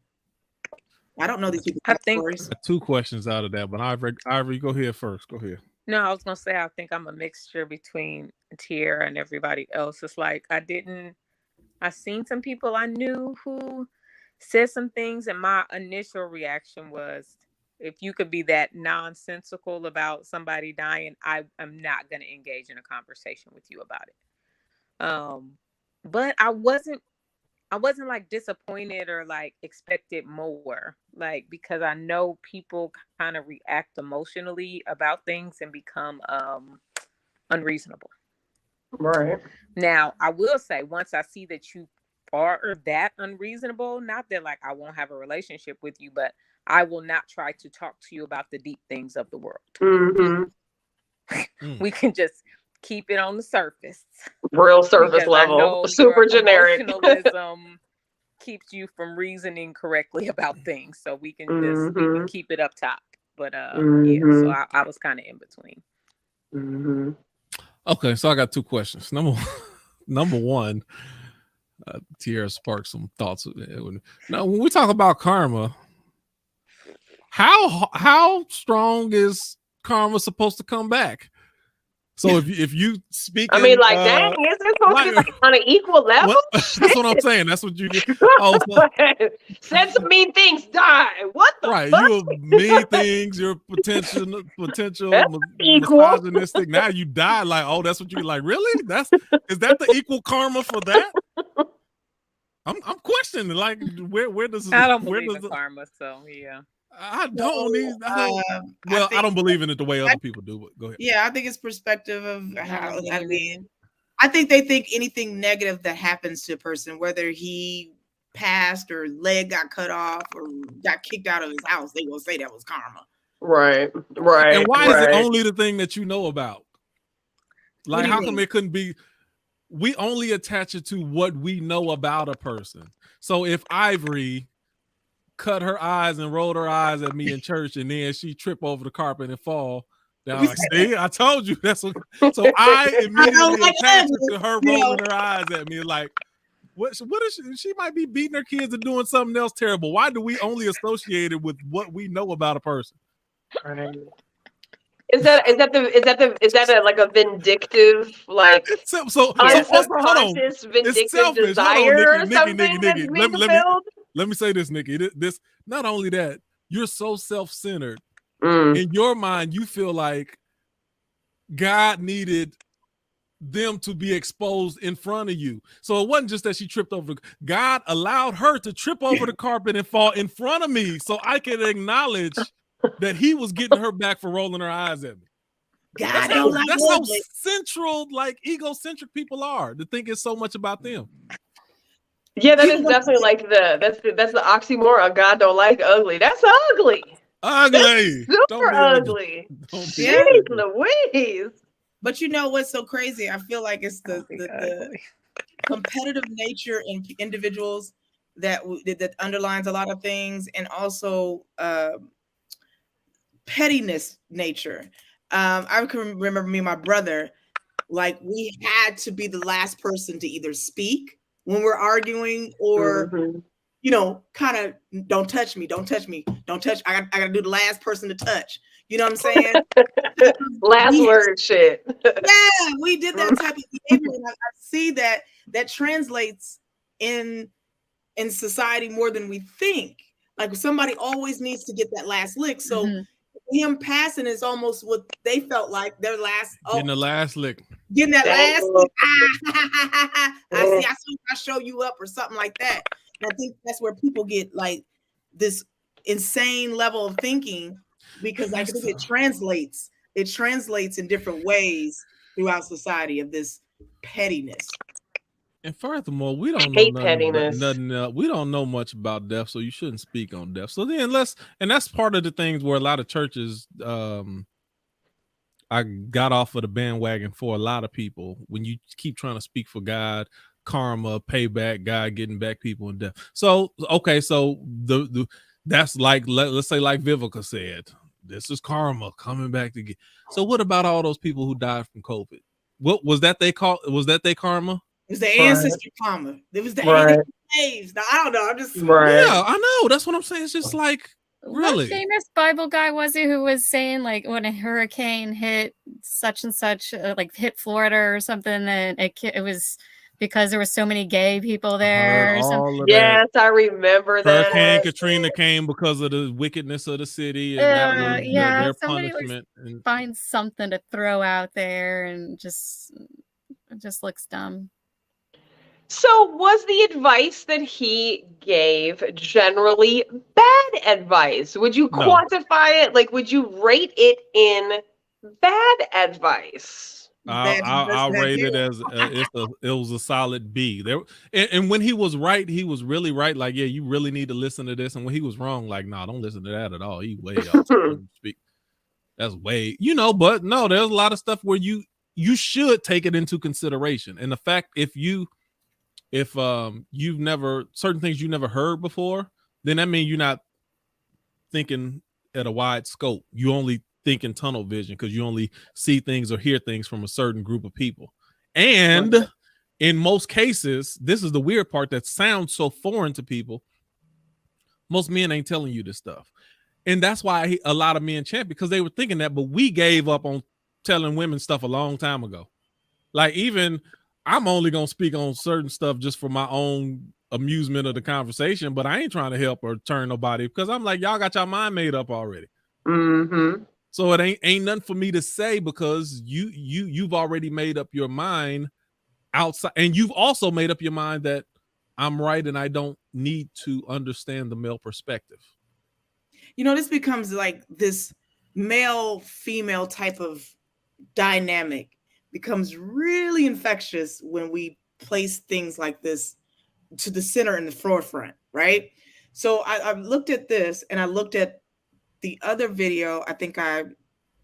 I don't know these people. I think stories. 2 questions out of that, but Ivory, go ahead first. Go ahead. No, I was gonna say I think I'm a mixture between Tierra and everybody else. It's like I seen some people I knew who said some things, and my initial reaction was, if you could be that nonsensical about somebody dying, I am not gonna engage in a conversation with you about it. But I wasn't like disappointed or like expected more, like, because I know people kind of react emotionally about things and become unreasonable. Right. Now, I will say, once I see that you are that unreasonable, not that like I won't have a relationship with you, but I will not try to talk to you about the deep things of the world. Mm-hmm. We can just keep it on the surface. Real surface level. Super generic. Emotionalism keeps you from reasoning correctly about things. So we can just we can keep it up top. But yeah, so I was kind of in between. Mm-hmm. Okay, so I got 2 questions. Number one, Tierra sparked some thoughts. Now, when we talk about karma, how strong is karma supposed to come back? So if you speak, I mean, like, dang, is it supposed to be like on an equal level? That's what I'm saying. That's what you get. Oh, said some mean things, die. What the right? fuck? You mean things. You're potential misogynistic. Now you die. Like, oh, that's what you like. Really? Is that the equal karma for that? I'm questioning. Like, where does I don't believe in karma? So yeah. I don't believe in it the way other people do, but go ahead. Yeah, I think it's perspective of how, I mean, I think they think anything negative that happens to a person, whether he passed or leg got cut off or got kicked out of his house, they will say that was karma. Right. And why is it only the thing that you know about? Like, how come it couldn't be? We only attach it to what we know about a person. So if Ivory cut her eyes and rolled her eyes at me in church, and then she trip over the carpet and fall down. Like, see, I told you that's what. So I immediately attached it to her rolling her eyes at me, like, what is she might be beating her kids and doing something else terrible. Why do we only associate it with what we know about a person? Is that like a vindictive, like, unconscious vindictive desire or something that's being fulfilled? Let me say this, Nikki. This not only that, you're so self-centered. In your mind, you feel like God needed them to be exposed in front of you. So it wasn't just that she tripped over. God allowed her to trip over the carpet and fall in front of me so I could acknowledge that he was getting her back for rolling her eyes at me. That's how central, like, egocentric people are, to think it's so much about them. Yeah, that is definitely like that's the oxymoron. God don't like ugly. That's ugly. Ugly. That's super ugly. Jeez Louise. But you know what's so crazy? I feel like it's the competitive nature in individuals that underlines a lot of things, and also pettiness nature. I can remember me and my brother, like, we had to be the last person to either speak when we're arguing, or you know, kind of, don't touch me. I gotta do the last person to touch. You know what I'm saying? Last word shit. Yeah, we did that type of behavior, and I see that translates in society more than we think. Like, somebody always needs to get that last lick. So him passing is almost what they felt like their last. Getting the last lick. Getting that last lick. I show you up, or something like that. And I think that's where people get like this insane level of thinking, because I think it translates in different ways throughout society, of this pettiness. And furthermore, we don't know nothing else. We don't know much about death, so you shouldn't speak on death. So then and that's part of the things where a lot of churches, I got off of the bandwagon for a lot of people. When you keep trying to speak for God, karma, payback, God getting back people in death. So, okay, so that's like, let's say, like Vivica said, this is karma coming back to get. So what about all those people who died from COVID? What was that they call? Was that their karma? It was the ancestor comma. It was the slaves. Now, I don't know. I'm just yeah, I know. That's what I'm saying. It's just like really. What famous Bible guy was it who was saying like when a hurricane hit such and such, like hit Florida or something, that it was because there were so many gay people there. Yes, I remember that. Hurricane Katrina came because of the wickedness of the city, and that was their punishment. And find something to throw out there, and it just looks dumb. So was the advice that he gave generally bad advice? Would you quantify it? Like, would you rate it in bad advice? I'll rate it as it was a solid B. And when he was right, he was really right. Like, yeah, you really need to listen to this. And when he was wrong, like, nah, don't listen to that at all. He way off. That's way, but no, there's a lot of stuff where you should take it into consideration. And the fact if you've never certain things you never heard before, then that means you're not thinking at a wide scope. You only think in tunnel vision because you only see things or hear things from a certain group of people. And in most cases, this is the weird part that sounds so foreign to people. Most men ain't telling you this stuff. And that's why a lot of men chant, because they were thinking that, but we gave up on telling women stuff a long time ago. Like, even I'm only going to speak on certain stuff just for my own amusement of the conversation, but I ain't trying to help or turn nobody, because I'm like, y'all got your mind made up already. Mm-hmm. So it ain't nothing for me to say, because you've already made up your mind outside, and you've also made up your mind that I'm right and I don't need to understand the male perspective. This becomes like this male-female type of dynamic becomes really infectious when we place things like this to the center and the forefront, right? So I've looked at this, and I looked at the other video. I think I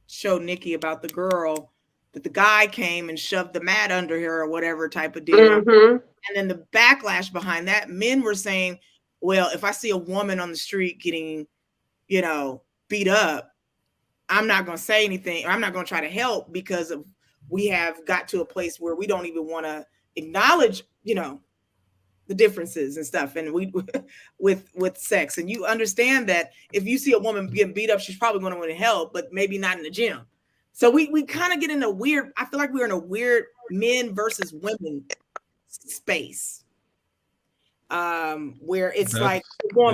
showed Nikki about the girl that the guy came and shoved the mat under her or whatever type of deal. Mm-hmm. And then the backlash behind that, men were saying, well, if I see a woman on the street getting, beat up, I'm not going to say anything, or I'm not going to try to help, because we have got to a place where we don't even want to acknowledge, the differences and stuff, and we with sex. And you understand that if you see a woman getting beat up, she's probably going to want to help, but maybe not in the gym. So we kind of get in a weird, I feel like we're in a weird men versus women space, where it's like we're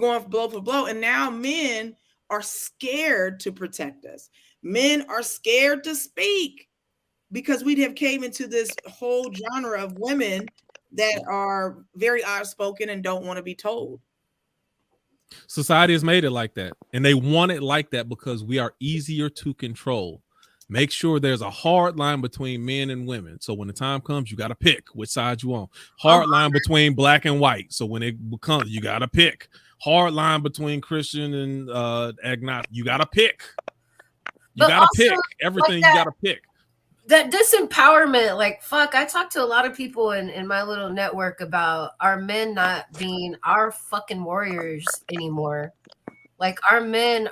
going blow for blow, and now men are scared to protect us. Men are scared to speak, because we have came into this whole genre of women that are very outspoken and don't want to be told. Society has made it like that, and they want it like that because we are easier to control. Make sure there's a hard line between men and women. So when the time comes, you got to pick which side you on. Hard line between black and white. So when it becomes, you got to pick. Hard line between Christian and agnostic. You got to pick. You got to pick everything. Like you got to pick. That disempowerment, like, fuck, I talked to a lot of people in my little network about our men not being our fucking warriors anymore. Like, our men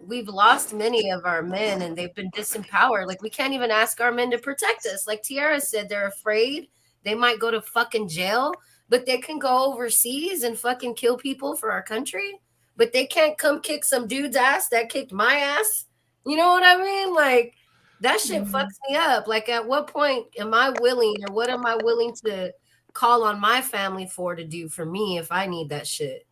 we've lost many of our men, and they've been disempowered. Like, we can't even ask our men to protect us. Like Tiara said, they're afraid they might go to fucking jail, but they can go overseas and fucking kill people for our country. But they can't come kick some dude's ass that kicked my ass. You know what I mean? Like, that shit fucks me up. Like, at what point am I willing, or what am I willing to call on my family to do for me if I need that shit?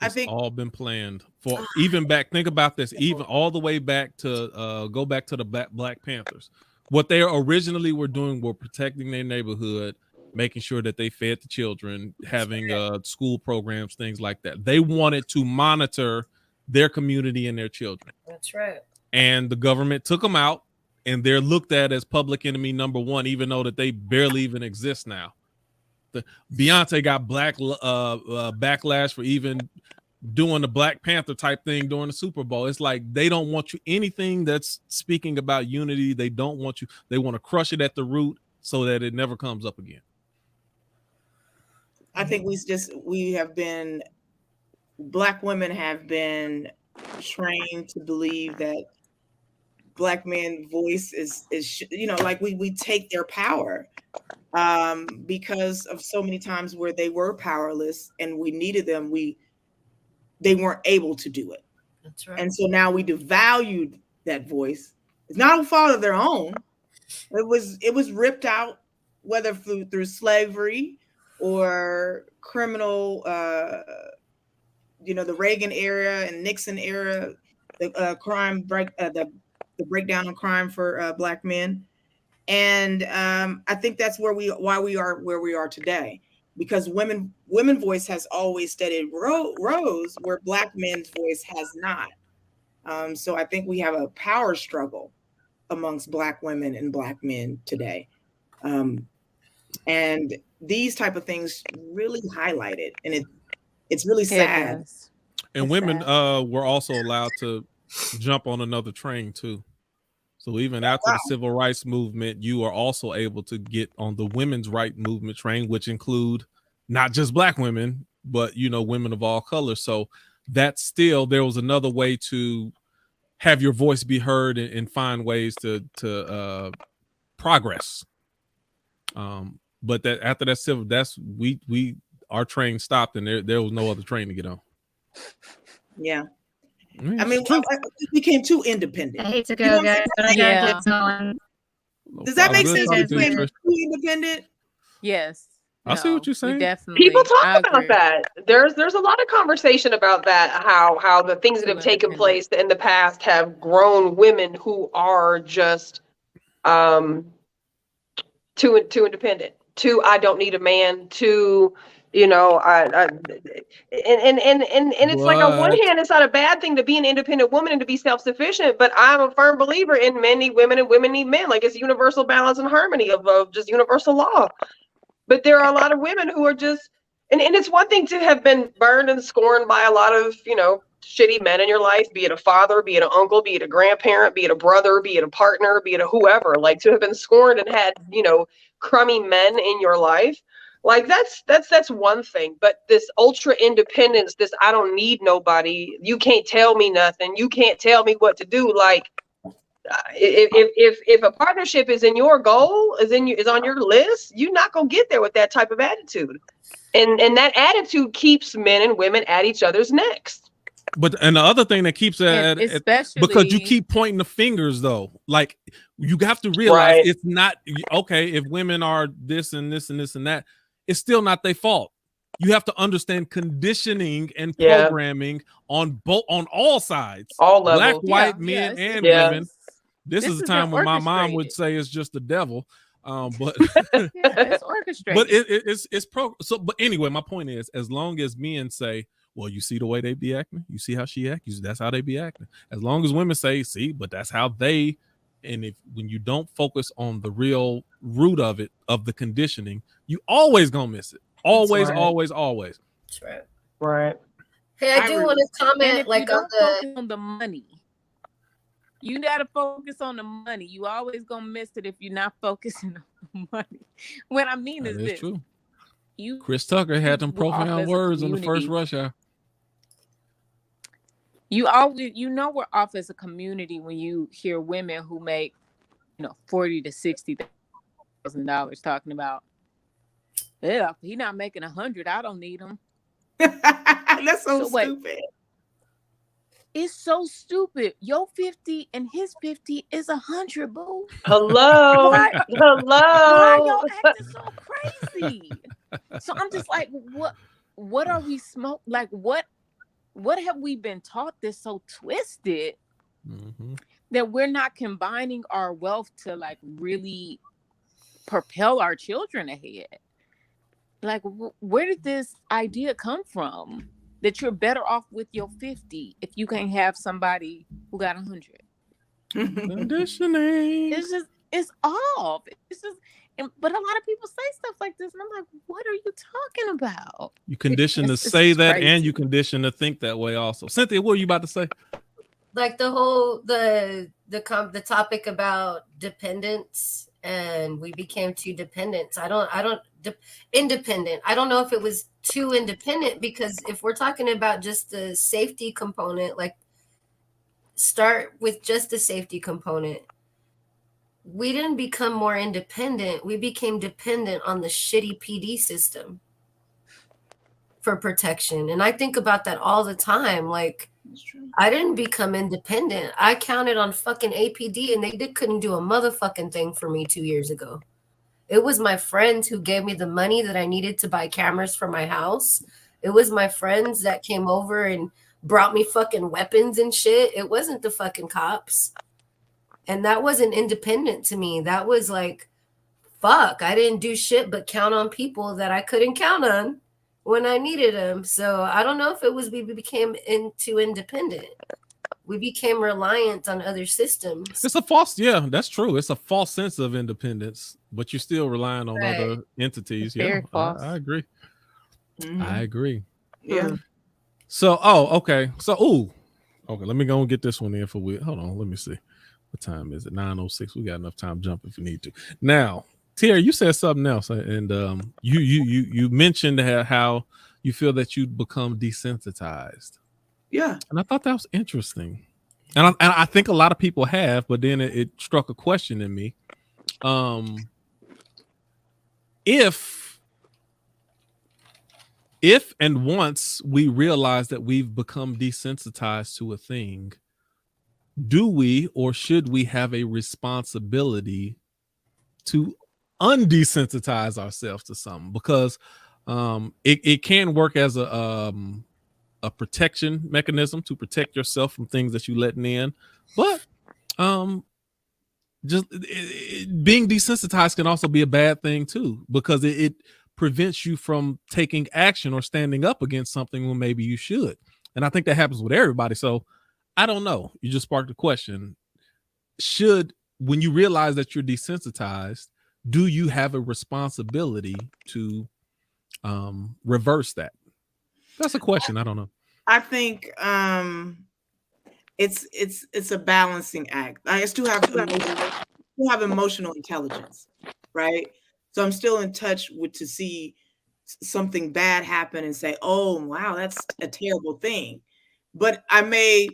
I think all been planned for, even back. Think about this, even all the way back to go back to the Black Panthers. What they originally were doing were protecting their neighborhood, making sure that they fed the children, having school programs, things like that. They wanted to monitor their community and their children. That's right. And the government took them out, and they're looked at as public enemy number one, even though that they barely even exist now. Beyonce got backlash for even doing the Black Panther type thing during the Super Bowl. It's like they don't want you, anything that's speaking about unity, they don't want you. They want to crush it at the root so that it never comes up again. I think Black women have been trained to believe that Black man voice is like we take their power because of so many times where they were powerless and we needed them, they weren't able to do it. That's right. And so now we devalued that voice. It's not a fault of their own. It was ripped out, whether through slavery or criminal, the Reagan era and Nixon era, the breakdown on crime for Black men. And I think that's why we are where we are today, because women voice has always steadily rose where Black men's voice has not. So I think we have a power struggle amongst Black women and Black men today. And these type of things really highlight it. And it's really sad. And women were also allowed to jump on another train too. So even after the civil rights movement, you are also able to get on the women's right movement train, which include not just Black women, but women of all colors. So that's still, there was another way to have your voice be heard and find ways to progress. But that after that civil, our train stopped and there was no other train to get on. Yeah. I mean, we became too independent. I hate to go, guys, but I gotta get going. Does that make sense? We became too independent? Yes. I see what you're saying. Definitely. People talk about that. There's a lot of conversation about that, how the things that have taken place in the past have grown women who are just too independent, too I don't need a man, too it's like on one hand, it's not a bad thing to be an independent woman and to be self-sufficient, but I'm a firm believer in men need women and women need men. Like, it's universal balance and harmony of just universal law. But there are a lot of women who are just, and it's one thing to have been burned and scorned by a lot of, shitty men in your life, be it a father, be it an uncle, be it a grandparent, be it a brother, be it a partner, be it a whoever, like to have been scorned and had, crummy men in your life. Like that's one thing, but this ultra independence, this I don't need nobody, you can't tell me nothing, you can't tell me what to do. Like if a partnership is in your goal, is on your list, you're not gonna get there with that type of attitude, and that attitude keeps men and women at each other's necks. And the other thing that keeps it, because you keep pointing the fingers though, like you have to realize it's not okay if women are this and this and this and that. It's still not their fault. You have to understand conditioning and programming on all sides, all levels, Black, white, men, and women. This is a time when my mom would say it's just the devil, but it's orchestrated. But it's pro. So, but anyway, my point is, as long as men say, "Well, you see the way they be acting, you see how she acts, that's how they be acting." As long as women say, "See, but that's how they," and when you don't focus on the real root of it, of the conditioning, you always gonna miss it. Always, always. That's right. Right. Hey, I do want to comment on the money. You gotta focus on the money. You always gonna miss it if you're not focusing on the money. What I mean is this. True. Chris Tucker had them profound words in the first rush hour. You always, we're off as a community when you hear women who make, $40,000 to $60,000 talking about, yeah, he not making 100. I don't need him. That's so stupid. It's so stupid. Your 50 and his 50 is 100, boo. Hello. Hello. Why y'all acting so crazy? So I'm just like, what are we like? What have we been taught that's so twisted that we're not combining our wealth to like really propel our children ahead? Like, where did this idea come from? That you're better off with your 50 if you can't have somebody who got 100. Conditioning. It's off. It's just, but a lot of people say stuff like this, and I'm like, what are you talking about? You condition to say that, crazy. And you condition to think that way also. Cynthia, what are you about to say? Like the whole the topic about dependence, and we became too dependent. Independent. I don't know if it was too independent, because if we're talking about just the safety component, like start with just the safety component. We didn't become more independent. We became dependent on the shitty PD system for protection. And I think about that all the time. Like, I didn't become independent. I counted on fucking APD and they couldn't do a motherfucking thing for me 2 years ago. It was my friends who gave me the money that I needed to buy cameras for my house. It was my friends that came over and brought me fucking weapons and shit. It wasn't the fucking cops. And that wasn't independent to me. That was like, fuck, I didn't do shit but count on people that I couldn't count on when I needed them. So I don't know if it was we became too independent. We became reliant on other systems. It's a false, yeah, that's true. It's a false sense of independence, but you're still relying on other entities. Very Yeah, false. I agree. Mhm. I agree. Yeah. So, okay. So, okay, let me go and get this one in for Will. Hold on, let me see. What time is it? 9:06. We got enough time to jump if we need to. Now, Terry, you said something else, and you mentioned how you feel that you become desensitized. Yeah. And I thought that was interesting. And I think a lot of people have, but then it struck a question in me. If and once we realize that we've become desensitized to a thing, do we or should we have a responsibility to undesensitize ourselves to something? Because it can work as a protection mechanism to protect yourself from things that you're letting in, but being desensitized can also be a bad thing too, because it prevents you from taking action or standing up against something when maybe you should. And I think that happens with everybody. So I don't know. You just sparked a question. When you realize that you're desensitized, do you have a responsibility to reverse that? That's a question. I don't know. I think it's a balancing act. I still have emotional intelligence, right? So I'm still in touch to see something bad happen and say, "Oh, wow, that's a terrible thing." But I may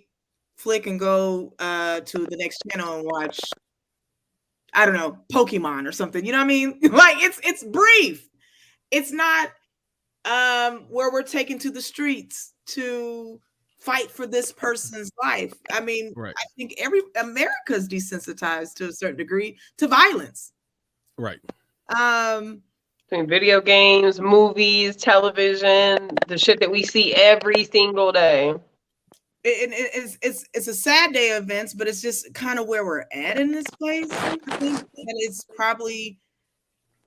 flick and go to the next channel and watch, I don't know, Pokemon or something. You know what I mean? Like it's brief. It's not where we're taken to the streets to fight for this person's life. I mean, right. I think America's desensitized to a certain degree to violence. Right. Video games, movies, television, the shit that we see every single day. It's a sad day of events, but it's just kind of where we're at in this place. I think that it's probably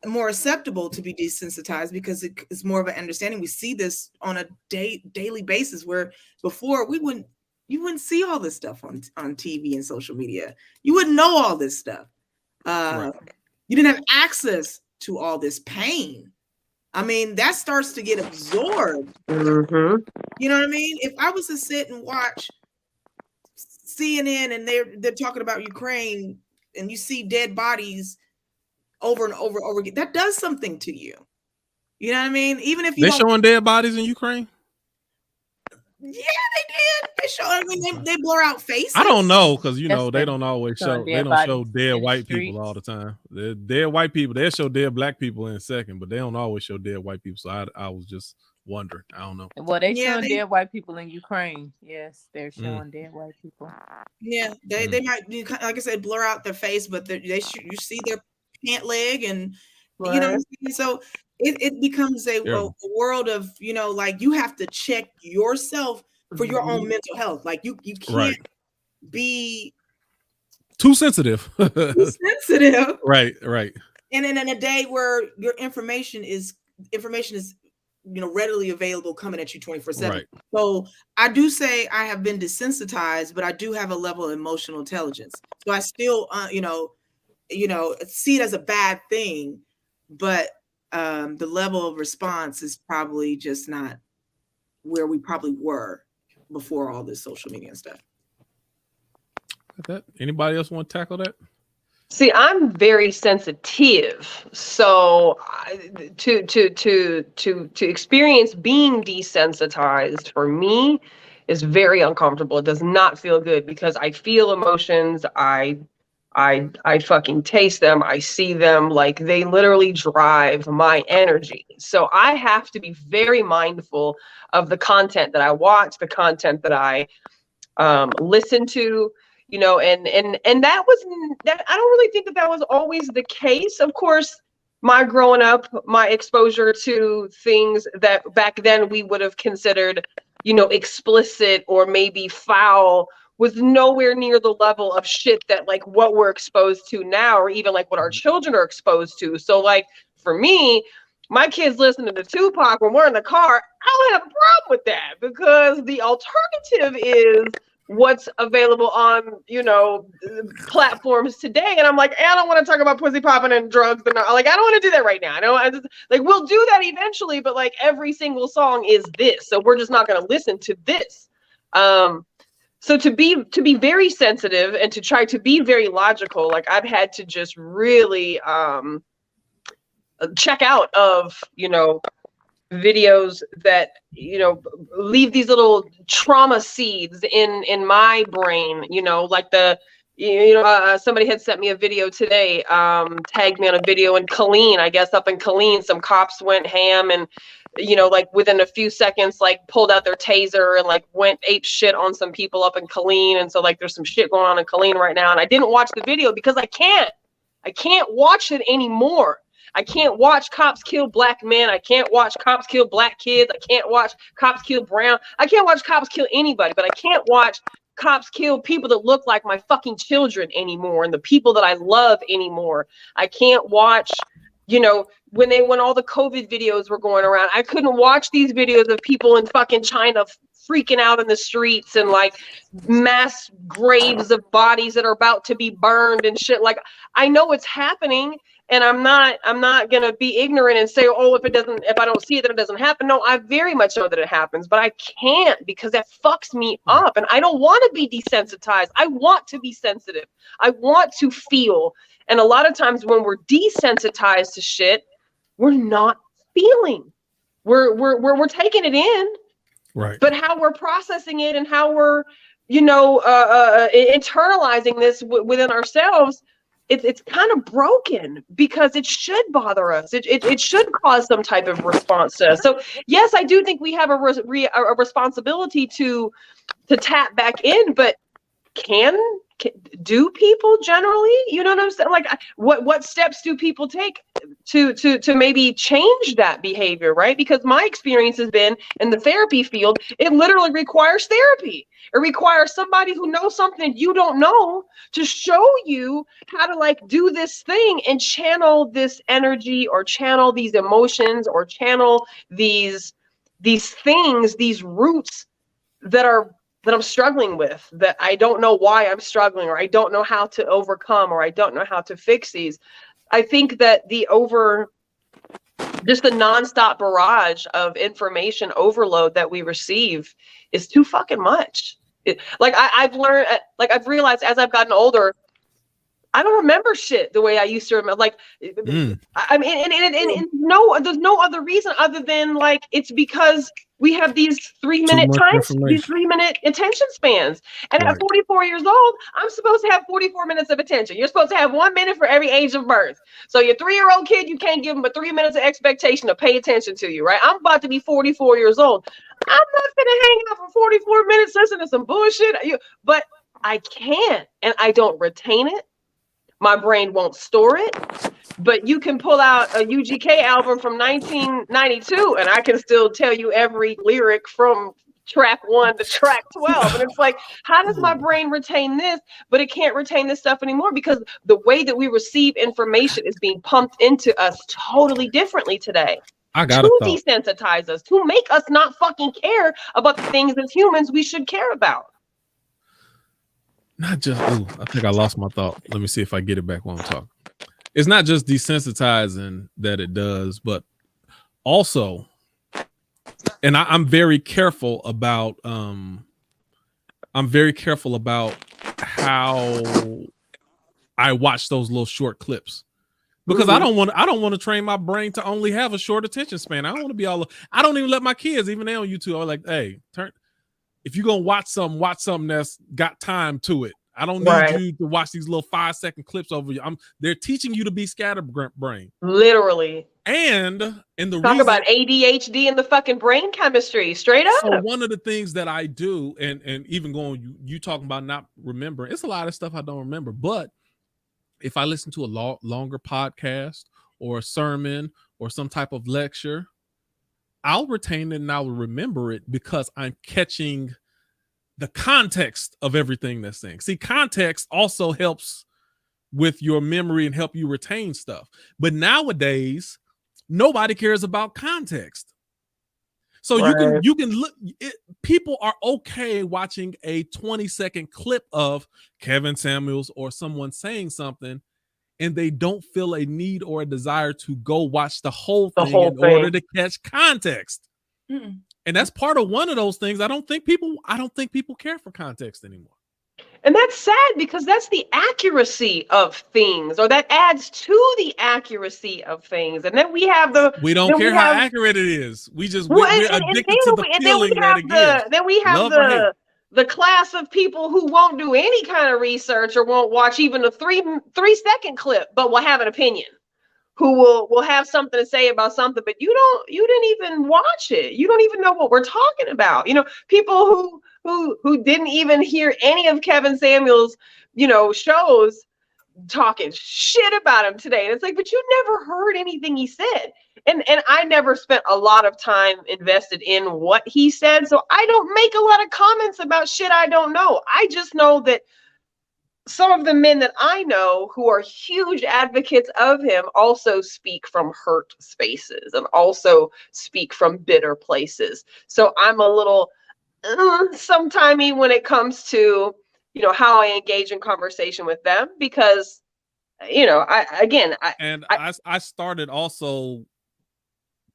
more acceptable to be desensitized because it's more of an understanding. We see this on a daily basis, where before you wouldn't see all this stuff on TV and social media. You wouldn't know all this stuff. Right. You didn't have access to all this pain. I mean, that starts to get absorbed. Mm-hmm. You know what I mean? If I was to sit and watch CNN and they're talking about Ukraine and you see dead bodies over and over again, that does something to you. You know what I mean? Even if you they're showing dead bodies in Ukraine. Yeah, they did. They show. I mean, they blur out faces. I don't know, because they don't always show. They don't show dead white people all the time. They're dead white people. They'll show dead black people in a second, but they don't always show dead white people. So I was just wondering. I don't know. Well, they showing dead white people in Ukraine. Yes, they're showing dead white people. Yeah, they might, like I said, blur out their face, but you see their pant leg, and you know what I'm saying? So it becomes a world of, like, you have to check yourself for your own mental health. Like you can't be too sensitive. Right. And in a day where your information is readily available, coming at you 24/7. Right. So I do say I have been desensitized, but I do have a level of emotional intelligence. So I still see it as a bad thing, but the level of response is probably just not where we probably were before all this social media and stuff. Anybody else want to tackle that? See, I'm very sensitive, so to experience being desensitized for me is very uncomfortable. It does not feel good because I feel emotions. I fucking taste them. I see them. Like, they literally drive my energy. So I have to be very mindful of the content that I watch, the content that I listen to, you know, and that was that. I don't really think that that was always the case. Of course, my growing up, my exposure to things that back then we would have considered, you know, explicit or maybe foul was nowhere near the level of shit that like what we're exposed to now, or even like what our children are exposed to. So like for me, my kids listening to Tupac when we're in the car, I don't have a problem with that, because the alternative is what's available on, you know, platforms today. And I'm like, I don't want to talk about pussy popping and drugs, but not, like, I don't want to do that right now. I just, like, we'll do that eventually, but like every single song is this, so we're just not going to listen to this. So to be very sensitive and to try to be very logical, like I've had to just really check out of, you know, videos that, you know, leave these little trauma seeds in my brain, you know, like somebody had sent me a video today, tagged me on a video in Killeen, I guess up in Killeen, some cops went ham and, you know, like within a few seconds, like pulled out their taser and like went ape shit on some people up in Killeen. And so like there's some shit going on in Killeen right now. And I didn't watch the video because I can't watch it anymore. I can't watch cops kill black men. I can't watch cops kill black kids. I can't watch cops kill brown. I can't watch cops kill anybody, but I can't watch cops kill people that look like my fucking children anymore and the people that I love anymore. I can't watch, you know, when all the COVID videos were going around, I couldn't watch these videos of people in fucking China freaking out in the streets and like mass graves of bodies that are about to be burned and shit. Like, I know it's happening. And I'm not gonna be ignorant and say, oh, if I don't see it, then it doesn't happen. No, I very much know that it happens, but I can't, because that fucks me up. And I don't want to be desensitized. I want to be sensitive. I want to feel. And a lot of times when we're desensitized to shit, we're not feeling. We're taking it in. Right. But how we're processing it and how we're, you know, internalizing this within ourselves, it's kind of broken, because it should bother us. It should cause some type of response to us. So yes, I do think we have a responsibility to tap back in, but do people generally, you know what I'm saying? Like, what steps do people take to maybe change that behavior, right? Because my experience has been in the therapy field, it literally requires therapy. It requires somebody who knows something you don't know to show you how to like do this thing and channel this energy, or channel these emotions, or channel these things, these roots that I'm struggling with, that I don't know why I'm struggling, or I don't know how to overcome, or I don't know how to fix these. I think that just the nonstop barrage of information overload that we receive is too fucking much. I've learned, like I've realized as I've gotten older, I don't remember shit the way I used to remember. Like, I mean, and there's no other reason other than like, it's because we have these 3-minute these 3-minute attention spans. And at 44 years old, I'm supposed to have 44 minutes of attention. You're supposed to have 1 minute for every age of birth. So your 3-year-old kid, you can't give them but 3 minutes of expectation to pay attention to you, right? I'm about to be 44 years old. I'm not gonna hang out for 44 minutes listening to some bullshit. But I can't, and I don't retain it. My brain won't store it. But you can pull out a UGK album from 1992 and I can still tell you every lyric from track 1 to track 12. And it's like, how does my brain retain this, but it can't retain this stuff anymore? Because the way that we receive information is being pumped into us totally differently today. To desensitize us, to make us not fucking care about the things as humans we should care about. Not just, I think I lost my thought. Let me see if I get it back while I'm talking. It's not just desensitizing that it does, but also, and I'm very careful about how I watch those little short clips, because I don't want to train my brain to only have a short attention span. I don't want to be I don't even let my kids, even they on YouTube, I'm like, hey, if you're gonna watch something that's got time to it. I don't need you to watch these little 5-second clips over you. They're teaching you to be scatterbrain. Literally. And the talk about ADHD and the fucking brain chemistry, straight up. So one of the things that I do, and even going, you talking about not remembering, it's a lot of stuff I don't remember. But if I listen to a longer podcast or a sermon or some type of lecture, I'll retain it and I will remember it because I'm catching the context of everything that's saying. See, context also helps with your memory and help you retain stuff. But nowadays, nobody cares about context. So you can look, people are okay watching a 20-second clip of Kevin Samuels or someone saying something, and they don't feel a need or a desire to go watch the whole thing in order to catch context. Mm-mm. And that's part of one of those things. I don't think people care for context anymore. And that's sad because that's the accuracy of things, or that adds to the accuracy of things. And then we have we don't care how accurate it is. We're addicted to the feeling that it gives. Then we have the class of people who won't do any kind of research or won't watch even a three-second clip, but will have an opinion. Who will have something to say about something, but you didn't even watch it. You don't even know what we're talking about. People who didn't even hear any of Kevin Samuels, shows talking shit about him today. And it's like, but you never heard anything he said. And I never spent a lot of time invested in what he said. So I don't make a lot of comments about shit I don't know. I just know that some of the men that I know who are huge advocates of him also speak from hurt spaces and also speak from bitter places. So I'm a little sometimey when it comes to, how I engage in conversation with them because, I started also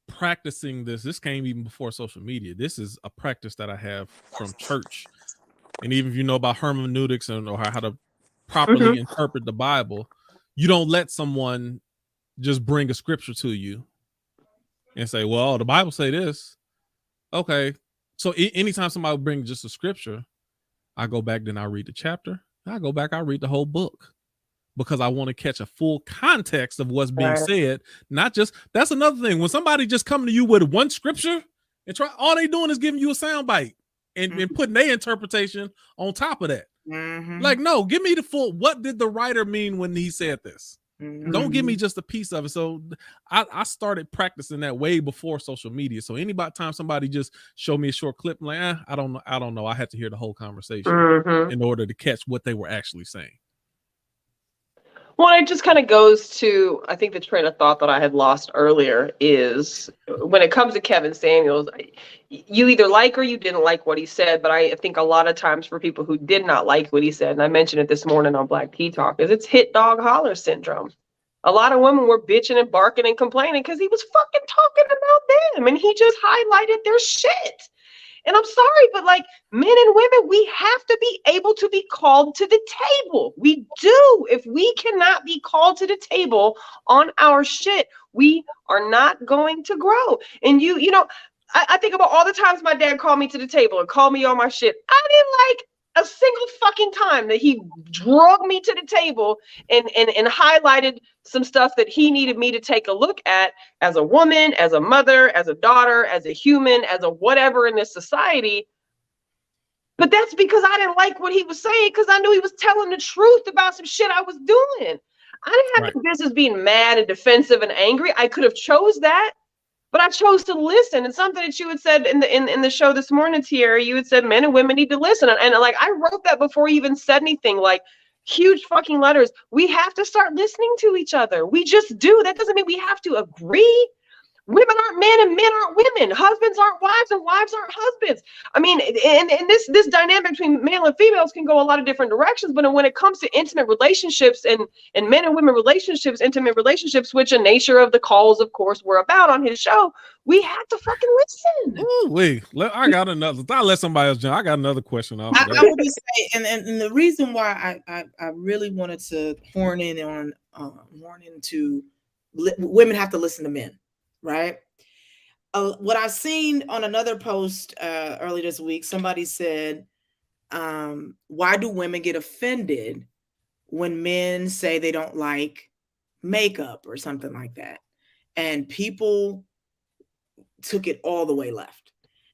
practicing this. This came even before social media. This is a practice that I have from church. And even if you know about hermeneutics or how to properly interpret the Bible, you don't let someone just bring a scripture to you and say, well, the Bible say this. Okay. So anytime somebody brings just a scripture, I go back, then I read the chapter. I go back, I read the whole book because I want to catch a full context of what's being said. Not just, that's another thing. When somebody just come to you with one scripture and all they doing is giving you a soundbite and putting their interpretation on top of that. Like, no, give me the full, what did the writer mean when he said this? Don't give me just a piece of it. So I started practicing that way before social media. So time somebody just showed me a short clip, I'm like, I don't know. I had to hear the whole conversation in order to catch what they were actually saying. Well, it just kind of goes to, I think the train of thought that I had lost earlier is when it comes to Kevin Samuels, you either like or you didn't like what he said. But I think a lot of times for people who did not like what he said, and I mentioned it this morning on Black Tea Talk, is it's hit dog holler syndrome. A lot of women were bitching and barking and complaining because he was fucking talking about them and he just highlighted their shit. And I'm sorry, but like men and women, we have to be able to be called to the table. We do. If we cannot be called to the table on our shit, we are not going to grow. And I think about all the times my dad called me to the table and called me on my shit. I didn't like a single fucking time that he drug me to the table and highlighted some stuff that he needed me to take a look at as a woman, as a mother, as a daughter, as a human, as a whatever in this society. But that's because I didn't like what he was saying because I knew he was telling the truth about some shit I was doing. I didn't have any business being mad and defensive and angry. I could have chose that. But I chose to listen. And something that you had said in the show this morning, Tierra, you had said men and women need to listen. And like I wrote that before you even said anything, like huge fucking letters. We have to start listening to each other. We just do. That doesn't mean we have to agree. Women aren't men and men aren't women. Husbands aren't wives and wives aren't husbands. I mean, and this dynamic between male and females can go a lot of different directions. But when it comes to intimate relationships and men and women relationships, intimate relationships, which a nature of the calls, of course, were about on his show, we have to fucking listen. Ooh, I got another. I'll let somebody else jump. I got another question. I would just say, and the reason why I really wanted to horn into women have to listen to men. Right. what I've seen on another post early this week, somebody said, why do women get offended when men say they don't like makeup or something like that? And people took it all the way left.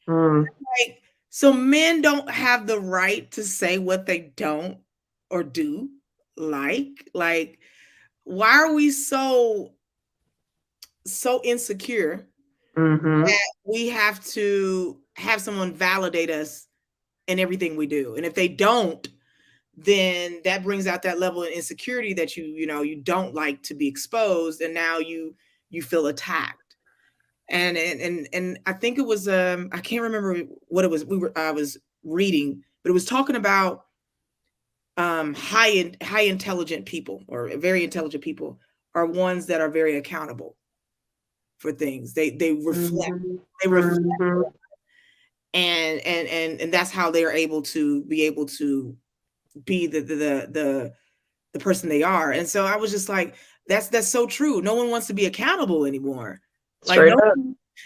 Like, so men don't have the right to say what they don't or do like. Like, why are we so insecure that we have to have someone validate us in everything we do? And if they don't, then that brings out that level of insecurity that you don't like to be exposed, and now you feel attacked. And I think it was I can't remember what it was. I was reading, but it was talking about high intelligent people, or very intelligent people, are ones that are very accountable for things. They reflect. They reflect. And that's how they are able to be the person they are. And so I was just like, that's so true. No one wants to be accountable anymore. Like,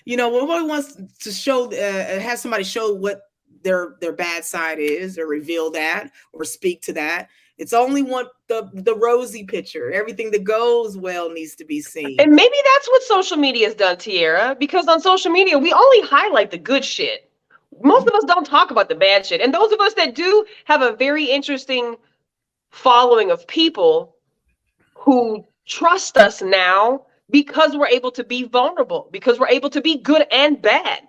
nobody wants to show have somebody show what their bad side is, or reveal that, or speak to that. It's only want the rosy picture. Everything that goes well needs to be seen. And maybe that's what social media has done, Tierra, because on social media we only highlight the good shit. Most of us don't talk about the bad shit. And those of us that do have a very interesting following of people who trust us now because we're able to be vulnerable, because we're able to be good and bad,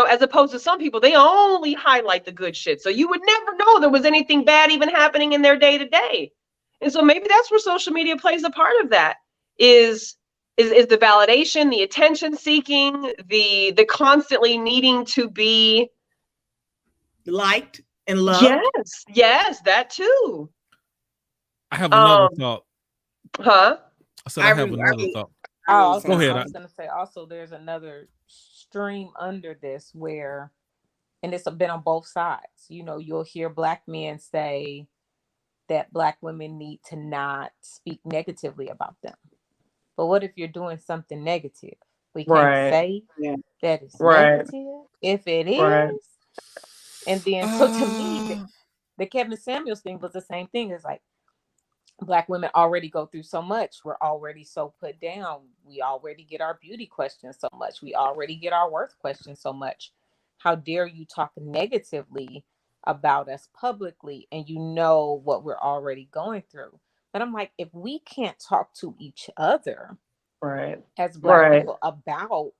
as opposed to some people, they only highlight the good shit. So you would never know there was anything bad even happening in their day to day. And so maybe that's where social media plays a part of that, is the validation, the attention seeking, the constantly needing to be liked and loved. Yes, that too. I have another thought. Huh? I said I have another thought. Go ahead. I was going to say also, there's another stream under this where, and it's been on both sides. You'll hear Black men say that Black women need to not speak negatively about them. But what if you're doing something negative? We can't say that it's negative if it is. And then, so to me, the Kevin Samuels thing was the same thing. It's like, Black women already go through so much. We're already so put down. We already get our beauty questions so much. We already get our worth questions so much. How dare you talk negatively about us publicly, and what we're already going through? But I'm like, if we can't talk to each other as Black people about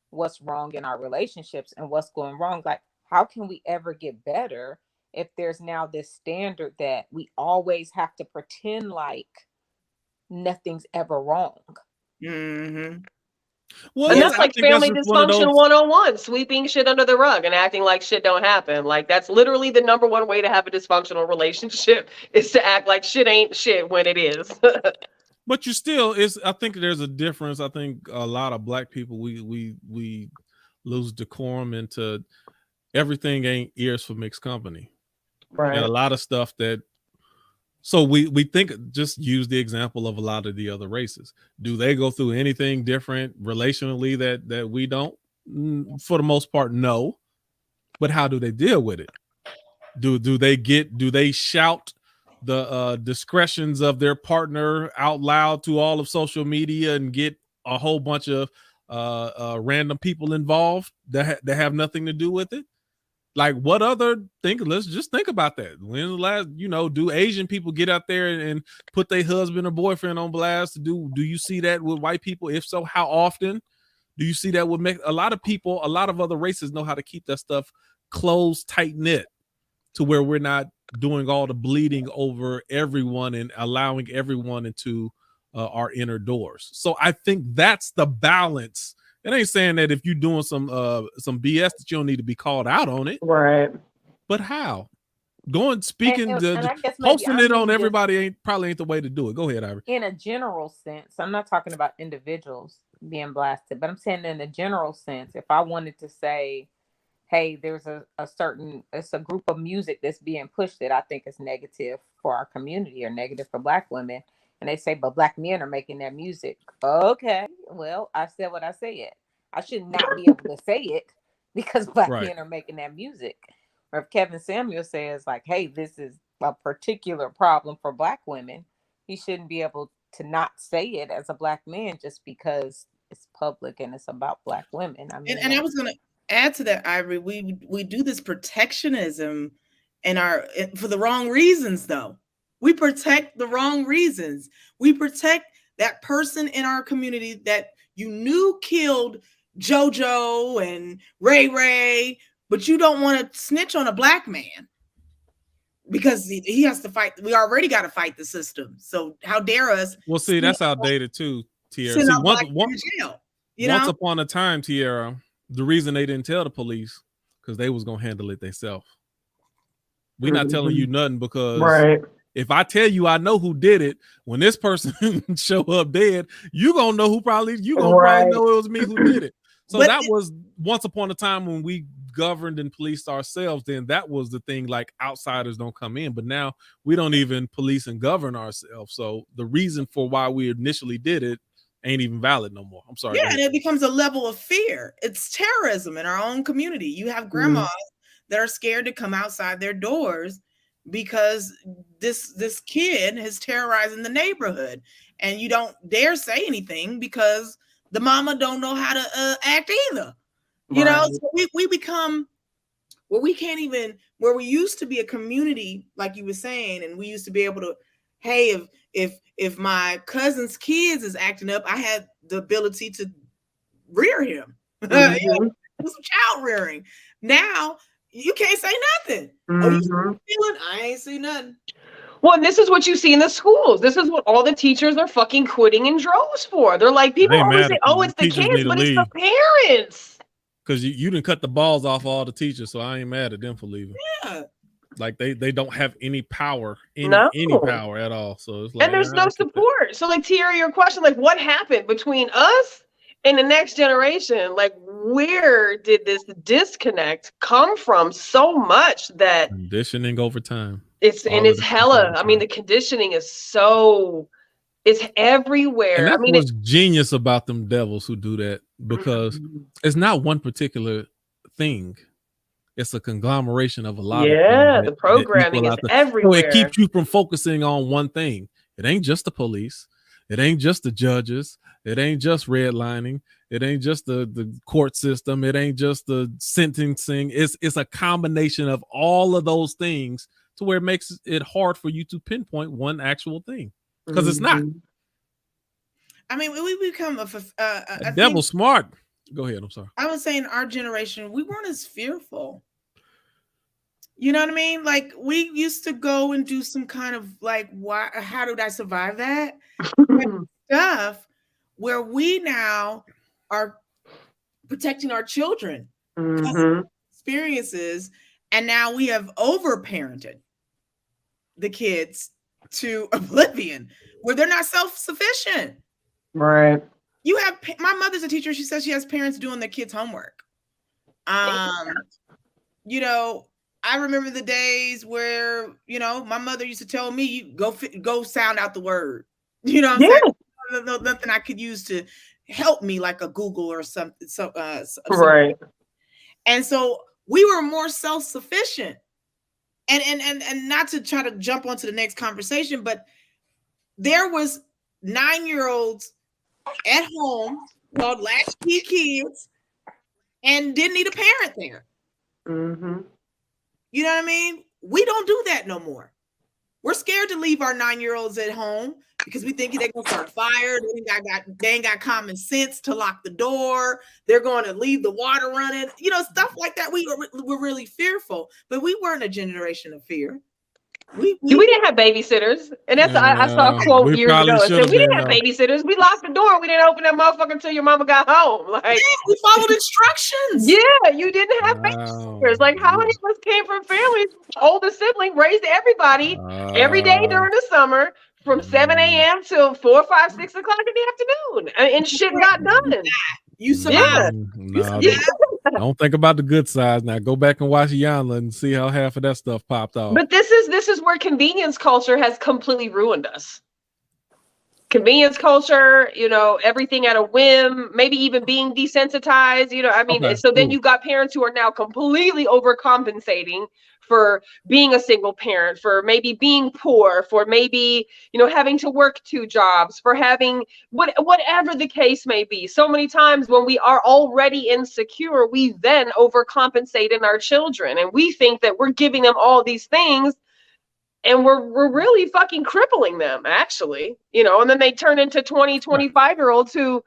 what's wrong in our relationships and what's going wrong, like, how can we ever get better if there's now this standard that we always have to pretend like nothing's ever wrong? Well, and that's like family dysfunction 101, sweeping shit under the rug and acting like shit don't happen. Like, that's literally the number one way to have a dysfunctional relationship, is to act like shit ain't shit when it is. But I think there's a difference. I think a lot of Black people, we lose decorum into everything ain't ears for mixed company. And a lot of stuff so we think, just use the example of a lot of the other races. Do they go through anything different relationally that we don't? For the most part, no. But how do they deal with it? Do they shout the discretions of their partner out loud to all of social media and get a whole bunch of random people involved that have nothing to do with it? Like, what other thing? Let's just think about that. When the last, do Asian people get out there and put their husband or boyfriend on blast? Do you see that with white people? If so, how often? Do you see that with a lot of people? A lot of other races know how to keep that stuff closed, tight knit, to where we're not doing all the bleeding over everyone and allowing everyone into our inner doors. So I think that's the balance. It ain't saying that if you're doing some BS that you don't need to be called out on it. Right. But how? Posting it on everybody probably ain't the way to do it. Go ahead, Ivory. In a general sense, I'm not talking about individuals being blasted, but I'm saying in a general sense, if I wanted to say, hey, there's it's a group of music that's being pushed that I think is negative for our community or negative for Black women. And they say, but Black men are making that music. Okay, well, I said what I said. I should not be able to say it because black men are making that music. Or if Kevin Samuel says like, hey, this is a particular problem for black women, he shouldn't be able to not say it as a black man just because it's public and it's about black women. I mean, and I was going to add to that, Ivory, we do this protectionism for the wrong reasons, though. We protect the wrong reasons. We protect that person in our community that you knew killed JoJo and Ray, but you don't want to snitch on a black man because he has to fight. We already got to fight the system. So how dare us? Well, see, that's outdated too, Tierra. See, once upon a time, Tierra, the reason they didn't tell the police because they was gonna handle it themselves. We're not telling you nothing because if I tell you I know who did it, when this person show up dead, you gonna know probably know it was me who did it. So that was once upon a time when we governed and policed ourselves. Then that was the thing, like outsiders don't come in. But now we don't even police and govern ourselves. So the reason for why we initially did it ain't even valid no more. I'm sorry. Yeah, and it becomes a level of fear. It's terrorism in our own community. You have grandmas that are scared to come outside their doors because this kid is terrorizing the neighborhood, and you don't dare say anything because the mama don't know how to act either. You know, so we become where we can't even, where we used to be a community, like you were saying, and we used to be able to, hey, if my cousin's kids is acting up, I had the ability to rear him. Do some child rearing. Now you can't say nothing. Oh, you feeling? I ain't see nothing. Well, and this is what you see in the schools. This is what all the teachers are fucking quitting in droves for. They're like, people always say, oh, it's the kids, but it's the parents. Because you didn't cut the balls off all the teachers, so I ain't mad at them for leaving. Yeah. Like they don't have any power, any power at all. So it's like, and there's no support. So like, Tierra, your question, like what happened between us and the next generation? Like, where did this disconnect come from so much that conditioning over time? It's hella. I mean, the conditioning is it's everywhere. And that's what's genius about them devils who do that, because it's not one particular thing. It's a conglomeration of a lot of things. The programming is everywhere. So it keeps you from focusing on one thing. It ain't just the police. It ain't just the judges. It ain't just redlining. It ain't just the court system. It ain't just the sentencing. It's a combination of all of those things to where it makes it hard for you to pinpoint one actual thing, because it's not. I mean, we become a devil smart. Go ahead. I'm sorry. I was saying our generation, we weren't as fearful. You know what I mean? Like, we used to go and do some kind of like, how did I survive that? Stuff where we now are protecting our children experiences, and now we have over-parented the kids to oblivion where they're not self-sufficient. Right. You have, my mother's a teacher. She says she has parents doing their kids' homework. You know, I remember the days where, you know, my mother used to tell me, you go sound out the word. You know what I'm saying? Nothing I could use to help me, like a Google or something. Right. And so we were more self-sufficient. And not to try to jump onto the next conversation, but there was 9-year-olds at home called latchkey kids and didn't need a parent there. You know what I mean? We don't do that no more. We're scared to leave our 9-year-olds at home because we think they're going to start fire. They ain't got common sense to lock the door. They're going to leave the water running. You know, stuff like that. We're really fearful, but we weren't a generation of fear. We didn't have babysitters, and that's I saw a quote years ago. It said, we didn't have babysitters. We locked the door. We didn't open that motherfucker until your mama got home. Like, we followed instructions. Yeah, you didn't have babysitters. Like, how many of us came from families? Older sibling raised everybody every day during the summer from 7 a.m. till 4, 5, 6 o'clock in the afternoon, and shit got done. You survived. Don't think about the good sides. Now go back and watch Yanla and see how half of that stuff popped off. But this is where convenience culture has completely ruined us. convenience culture, you know, everything at a whim, maybe even being desensitized, you know, I mean, so then you've got parents who are now completely overcompensating for being a single parent, for maybe being poor, for maybe, you know, having to work 2 jobs, for having whatever the case may be. So many times when we are already insecure, we then overcompensate in our children, and we think that we're giving them all these things, and we're really fucking crippling them, actually, you know, and then they turn into 20, 25-year-olds who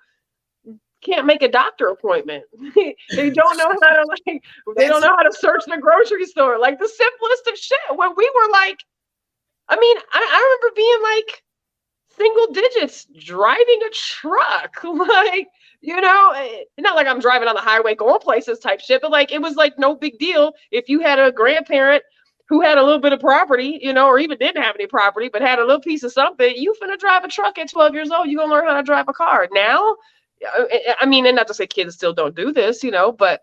can't make a doctor appointment. They don't know how to, like, they don't know how to search the grocery store, like the simplest of shit. When we were like, I mean, I remember being like single digits driving a truck, like, you know, not like I'm driving on the highway going places type shit, but like, it was like no big deal if you had a grandparent who had a little bit of property, you know, or even didn't have any property, but had a little piece of something. You finna drive a truck at 12 years old. You're gonna learn how to drive a car. Now, I mean, and not to say kids still don't do this, you know, but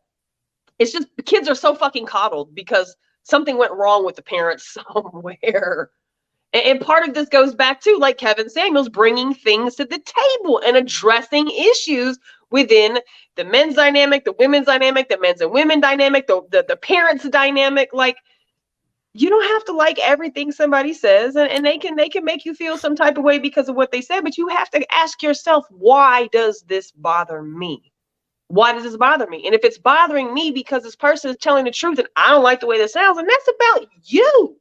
it's just the kids are so fucking coddled because something went wrong with the parents somewhere. And part of this goes back to, like Kevin Samuels, bringing things to the table and addressing issues within the men's dynamic, the women's dynamic, the men's and women dynamic, the parents dynamic. Like, you don't have to like everything somebody says, and they can make you feel some type of way because of what they said, but you have to ask yourself, why does this bother me? Why does this bother me? And if it's bothering me because this person is telling the truth and I don't like the way this sounds, and that's about you.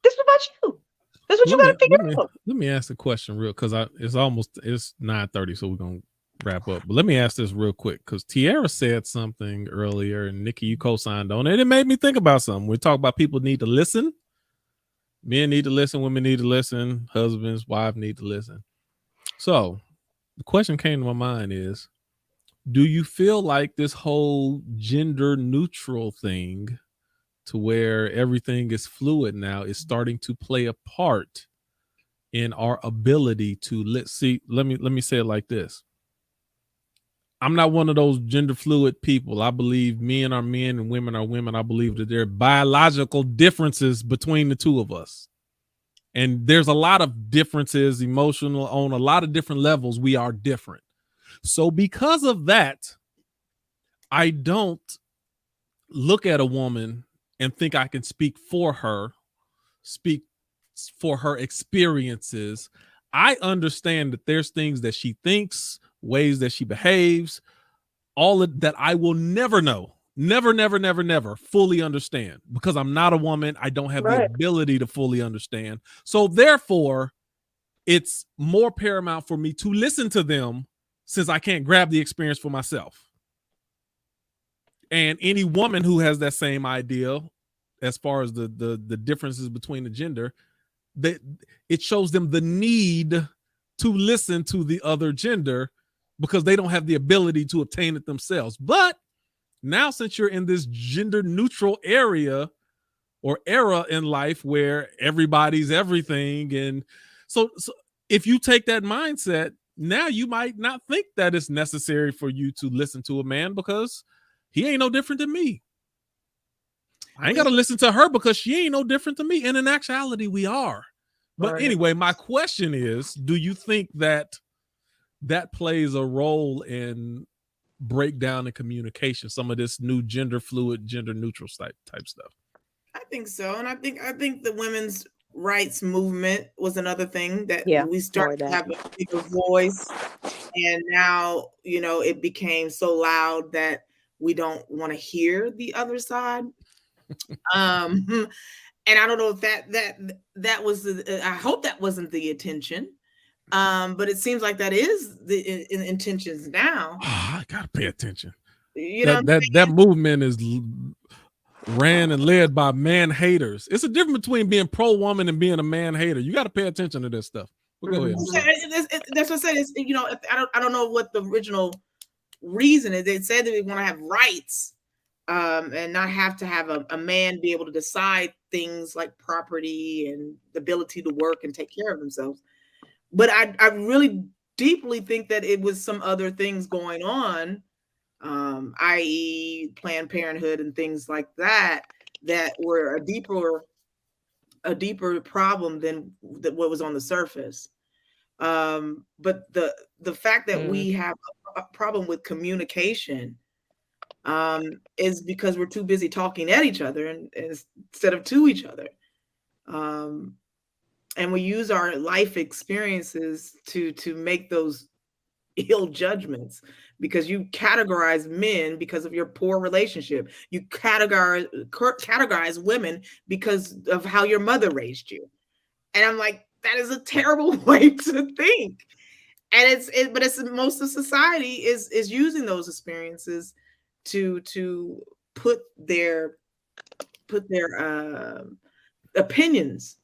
This is about you. That's what you gotta figure out. Let me ask the question real, because it's 9:30, so we're gonna wrap up. But let me ask this real quick, because Tiara said something earlier, and Nikki, you co-signed on it. It made me think about something. We talk about people need to listen. Men need to listen. Women need to listen. Husbands, wives need to listen. So the question came to my mind is, do you feel like this whole gender neutral thing, to where everything is fluid now, is starting to play a part in our ability to let me say it like this. I'm not one of those gender fluid people. I believe men are men and women are women. I believe that there are biological differences between the two of us. And there's a lot of differences, emotional, on a lot of different levels. We are different. So because of that, I don't look at a woman and think I can speak for her experiences. I understand that there's things that she thinks, ways that she behaves, all of that I will never know, never fully understand, because I'm not a woman. I don't have the ability to fully understand. So therefore, it's more paramount for me to listen to them, since I can't grab the experience for myself. And any woman who has that same idea, as far as the differences between the gender, that it shows them the need to listen to the other gender, because they don't have the ability to obtain it themselves. But now, since you're in this gender neutral area or era in life where everybody's everything, and so if you take that mindset, now you might not think that it's necessary for you to listen to a man, because he ain't no different than me. I ain't got to listen to her because she ain't no different than me. And in actuality, we are. But anyway, my question is, do you think that plays a role in breakdown in communication, some of this new gender fluid, gender neutral type stuff? I think so. And I think the women's rights movement was another thing that we started to have a bigger voice. And now, you know, it became so loud that we don't want to hear the other side. And I don't know if that was I hope that wasn't the intention. But it seems like that is the intentions now. I gotta pay attention. You know, that movement is ran and led by man haters. It's a difference between being pro woman and being a man hater. You got to pay attention to this stuff. But go ahead. That's what I said. It's, you know, I don't know what the original reason is. They said that we want to have rights, and not have to have a man be able to decide things like property and the ability to work and take care of themselves. But I really deeply think that it was some other things going on, i.e. Planned Parenthood and things like that were a deeper problem than what was on the surface. But the fact that we have a problem with communication is because we're too busy talking at each other and instead of to each other. And we use our life experiences to make those ill judgments, because you categorize men because of your poor relationship. You categorize women because of how your mother raised you. And I'm like, that is a terrible way to think. And but most of society is using those experiences to put their opinions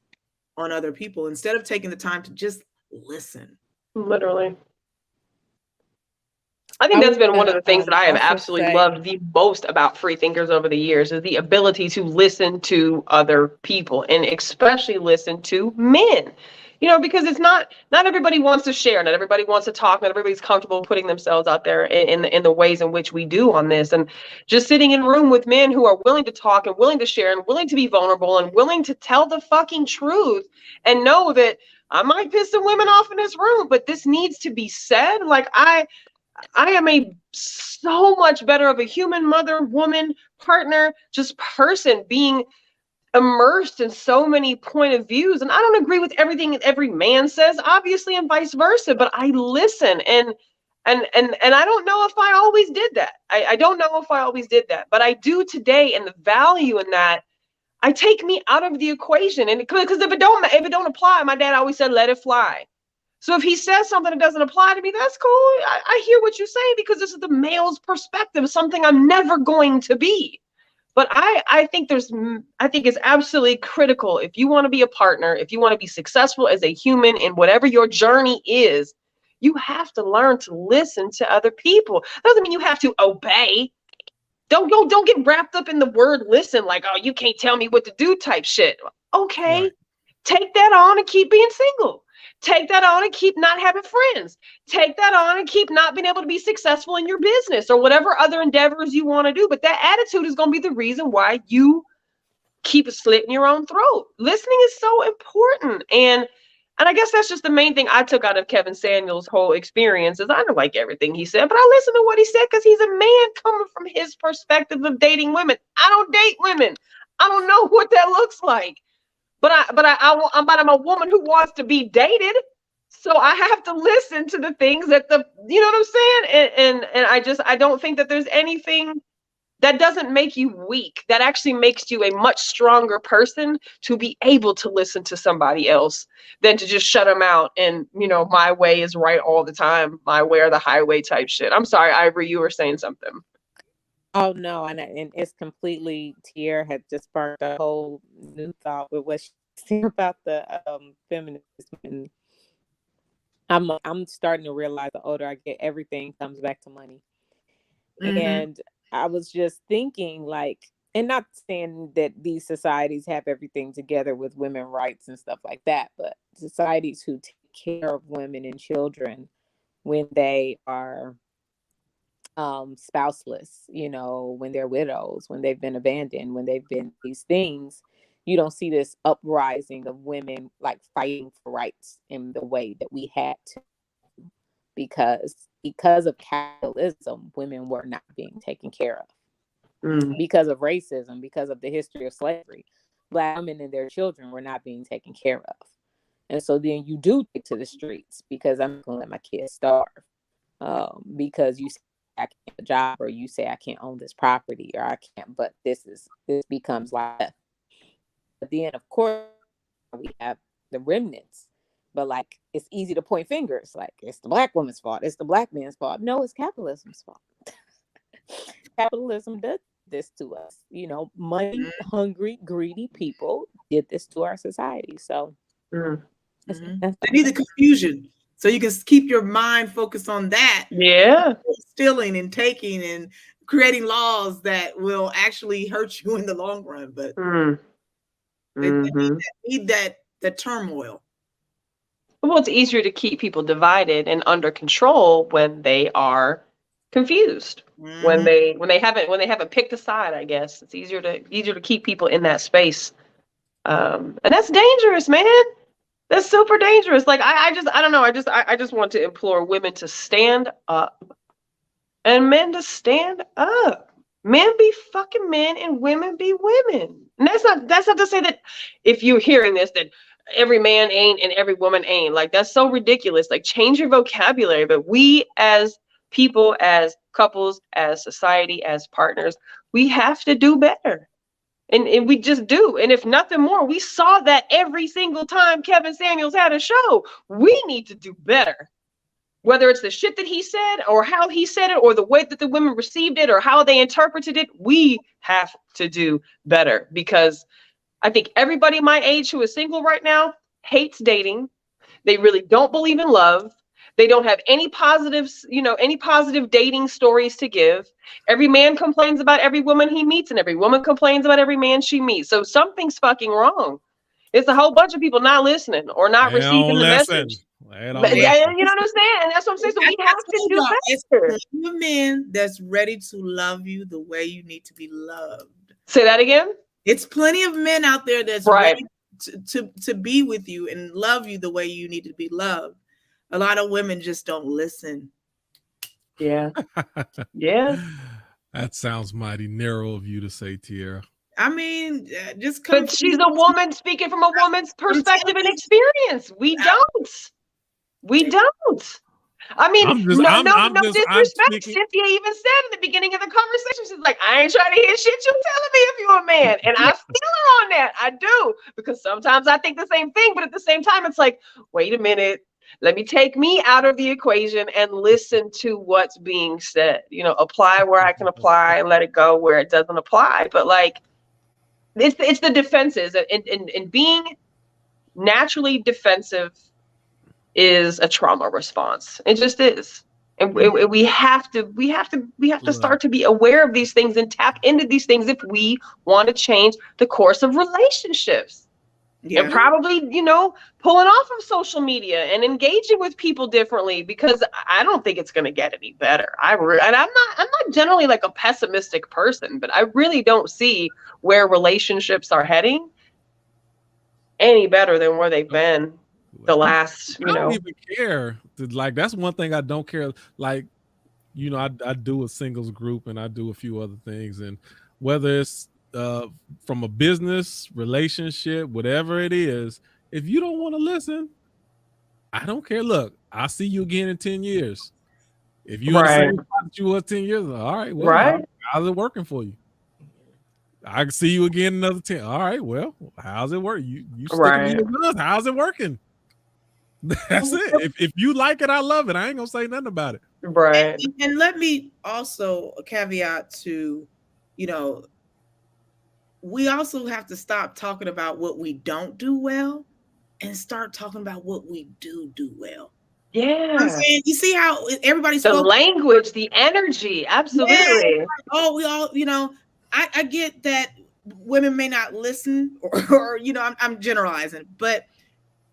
on other people instead of taking the time to just listen. Literally. I think that's been one of the things that I have absolutely loved the most about Freethinkers over the years, is the ability to listen to other people, and especially listen to men. You know, because it's not everybody wants to share, not everybody wants to talk, not everybody's comfortable putting themselves out there in the ways in which we do on this. And just sitting in a room with men who are willing to talk and willing to share and willing to be vulnerable and willing to tell the fucking truth and know that I might piss some women off in this room, but this needs to be said. Like, I am so much better of a human, mother, woman, partner, just person, being immersed in so many point of views. And I don't agree with everything every man says, obviously, and vice versa, but I listen. And I don't know if I always did that. I don't know if I always did that, but I do today. And the value in that, I take me out of the equation. And because if it don't apply, my dad always said, let it fly. So if he says something that doesn't apply to me, that's cool. I hear what you're saying, because this is the male's perspective, something I'm never going to be. But I think it's absolutely critical, if you want to be a partner, if you want to be successful as a human in whatever your journey is, you have to learn to listen to other people. Doesn't mean you have to obey. Don't get wrapped up in the word listen, like, oh, you can't tell me what to do type shit. Okay, right. Take that on and keep being single. Take that on and keep not having friends. Take that on and keep not being able to be successful in your business or whatever other endeavors you want to do. But that attitude is going to be the reason why you keep slitting your own throat. Listening is so important. And I guess that's just the main thing I took out of Kevin Samuels' whole experience, is I don't like everything he said, but I listened to what he said because he's a man coming from his perspective of dating women. I don't date women. I don't know what that looks like. But I'm a woman who wants to be dated, so I have to listen to the things that you know what I'm saying? And I don't think that there's anything that doesn't make you weak. That actually makes you a much stronger person to be able to listen to somebody else than to just shut them out and, you know, my way is right all the time, my way or the highway type shit. I'm sorry, Ivory, you were saying something. Oh no, and it's completely, Tier had just sparked a whole new thought with what she said about the feminism. And I'm starting to realize the older I get, everything comes back to money. Mm-hmm. And I was just thinking, like, and not saying that these societies have everything together with women's rights and stuff like that, but societies who take care of women and children when they are spouseless, you know, when they're widows, when they've been abandoned, when they've been these things, you don't see this uprising of women like fighting for rights in the way that we had to, because of capitalism, women were not being taken care of. Because of racism, because of the history of slavery, Black women and their children were not being taken care of. And so then you do take to the streets because I'm going to let my kids starve, because you I can't get a job, or you say I can't own this property, or I can't, but this becomes like, but then of course we have the remnants, but like, it's easy to point fingers, like it's the Black woman's fault, it's the Black man's fault. No, it's capitalism's fault. Capitalism does this to us, you know, money hungry, greedy people did this to our society. So they need the confusion. So you can keep your mind focused on that. Yeah. Stealing and taking and creating laws that will actually hurt you in the long run. But they need that turmoil. Well, it's easier to keep people divided and under control when they are confused. When they haven't picked a side, I guess. It's easier to keep people in that space. And that's dangerous, man. That's super dangerous. Like I don't know. I just want to implore women to stand up and men to stand up. Men be fucking men and women be women. And that's not to say that if you're hearing this that every man ain't and every woman ain't. Like that's so ridiculous. Like change your vocabulary. But we as people, as couples, as society, as partners, we have to do better. And we just do. And if nothing more, we saw that every single time Kevin Samuels had a show. We need to do better. Whether it's the shit that he said or how he said it or the way that the women received it or how they interpreted it, we have to do better. Because I think everybody my age who is single right now hates dating. They really don't believe in love. They don't have any positives, any positive dating stories to give. Every man complains about every woman he meets and every woman complains about every man she meets. So something's fucking wrong. It's a whole bunch of people not listening or not receiving the message. You know what I'm saying? And that's what I'm saying. So we have to do better. It's a man that's ready to love you the way you need to be loved. Say that again? It's plenty of men out there that's right. ready to be with you and love you the way you need to be loved. A lot of women just don't listen. Yeah. Yeah. That sounds mighty narrow of you to say, Tierra. I mean, just come. But she's a woman speaking from a woman's perspective and experience. We don't. We don't. I mean, no disrespect. Cynthia even said in the beginning of the conversation, she's like, I ain't trying to hear shit you're telling me if you're a man. And I feel her on that. I do. Because sometimes I think the same thing, but at the same time, it's like, wait a minute. Let me take me out of the equation and listen to what's being said. Apply where I can apply and let it go where it doesn't apply. But like, it's the defenses and being naturally defensive is a trauma response. It just is. And we have to start to be aware of these things and tap into these things if we want to change the course of relationships. Yeah. And probably, pulling off of social media and engaging with people differently, because I don't think it's going to get any better. And I'm not generally like a pessimistic person, but I really don't see where relationships are heading any better than where they've been the last, I don't even care. Like, that's one thing I don't care. Like, I do a singles group and I do a few other things, and whether it's from a business relationship, whatever it is, if you don't want to listen, I don't care. Look, I'll see you again in 10 years. If you the same spot that you were 10 years, all right, well, how's it working for you? I can see you again another 10. All right, well, how's it work? You sticking to your guns. How's it working? That's it. If you like it, I love it. I ain't gonna say nothing about it. Right. And let me also caveat to, we also have to stop talking about what we don't do well and start talking about what we do well. Yeah. I'm saying, you see how everybody's the language, the energy. Absolutely. Yeah. Oh, we all, I get that women may not listen or I'm generalizing, but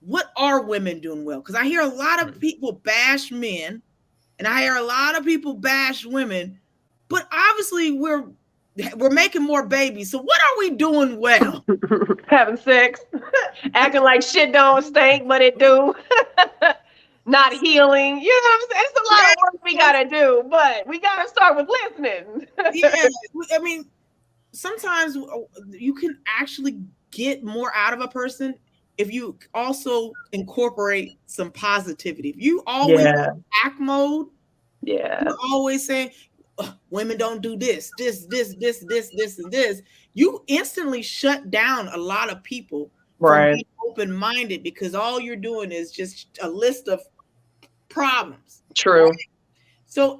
what are women doing well? Because I hear a lot of people bash men and I hear a lot of people bash women, but obviously we're making more babies. So what are we doing well? Having sex, acting like shit don't stink, but it do. Not healing. You know what I'm saying? It's a lot of work we gotta do, but we gotta start with listening. Yeah, I mean, sometimes you can actually get more out of a person if you also incorporate some positivity. If you always act mode, you're always saying, women don't do this, and this. You instantly shut down a lot of people from being open-minded, because all you're doing is just a list of problems. True. Right? So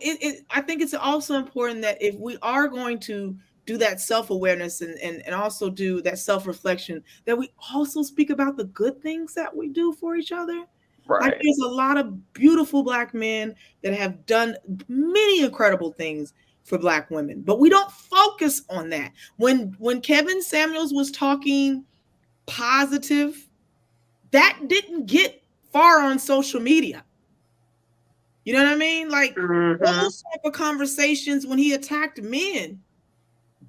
I think it's also important that if we are going to do that self-awareness and also do that self-reflection, that we also speak about the good things that we do for each other. Right. Like, there's a lot of beautiful Black men that have done many incredible things for Black women, but we don't focus on that. When Kevin Samuels was talking positive, that didn't get far on social media. You know what I mean? Like, those type of conversations when he attacked men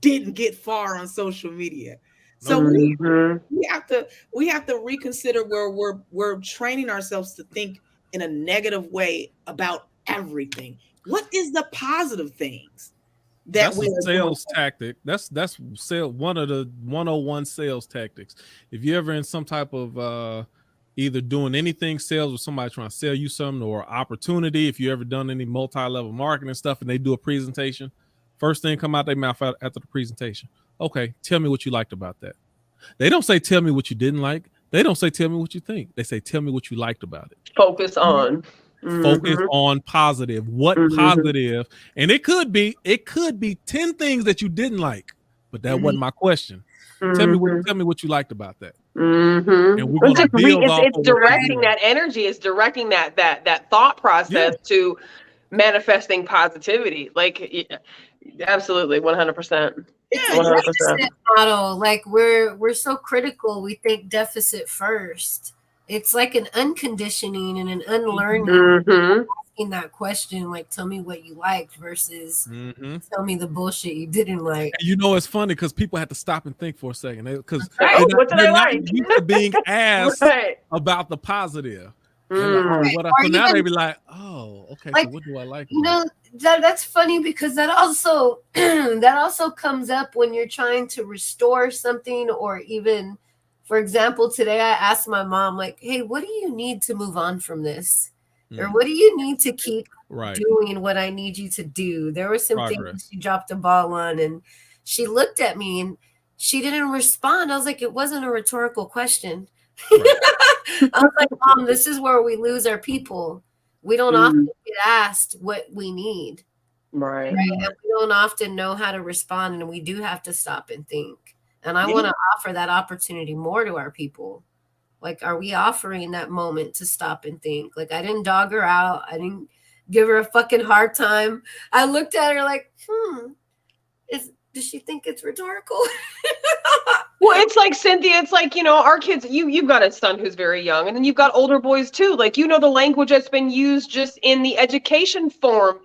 didn't get far on social media. So we have to reconsider where we're training ourselves to think in a negative way about everything. What is the positive things that that's a sales tactic? That's one of the 101 sales tactics. If you're ever in some type of either doing anything sales with somebody trying to sell you something or opportunity, if you ever done any multi-level marketing stuff and they do a presentation, first thing come out their mouth after the presentation, okay, tell me what you liked about that. They don't say tell me what you didn't like. They don't say tell me what you think. They say tell me what you liked about it. Focus on positive. What positive? And it could be 10 things that you didn't like, but that wasn't my question. Tell me what you liked about that. And we're gonna build off it's directing that energy. It's directing that thought process to manifesting positivity. Like, absolutely, 100%. Yeah, 100%. Model. Like we're so critical. We think deficit first. It's like an unconditioning and an unlearning. Asking that question, like, tell me what you liked versus tell me the bullshit you didn't like. And you know, it's funny because people have to stop and think for a second because what did I like? Used to being asked about the positive. So now they be like, oh, okay, like, so what do I like? You know, that's funny because that also comes up when you're trying to restore something, or even, for example, today I asked my mom, like, hey, what do you need to move on from this? Or what do you need to keep doing what I need you to do? There were some things she dropped the ball on, and she looked at me and she didn't respond. I was like, it wasn't a rhetorical question. I was like, Mom, this is where we lose our people. We don't often get asked what we need. Right? And we don't often know how to respond, and we do have to stop and think. And I want to offer that opportunity more to our people. Like, are we offering that moment to stop and think? Like, I didn't dog her out. I didn't give her a fucking hard time. I looked at her like, does she think it's rhetorical? Well, it's like, Cynthia, it's like, you know, our kids, you've got a son who's very young, and then you've got older boys too. Like, you know, the language that's been used just in the education form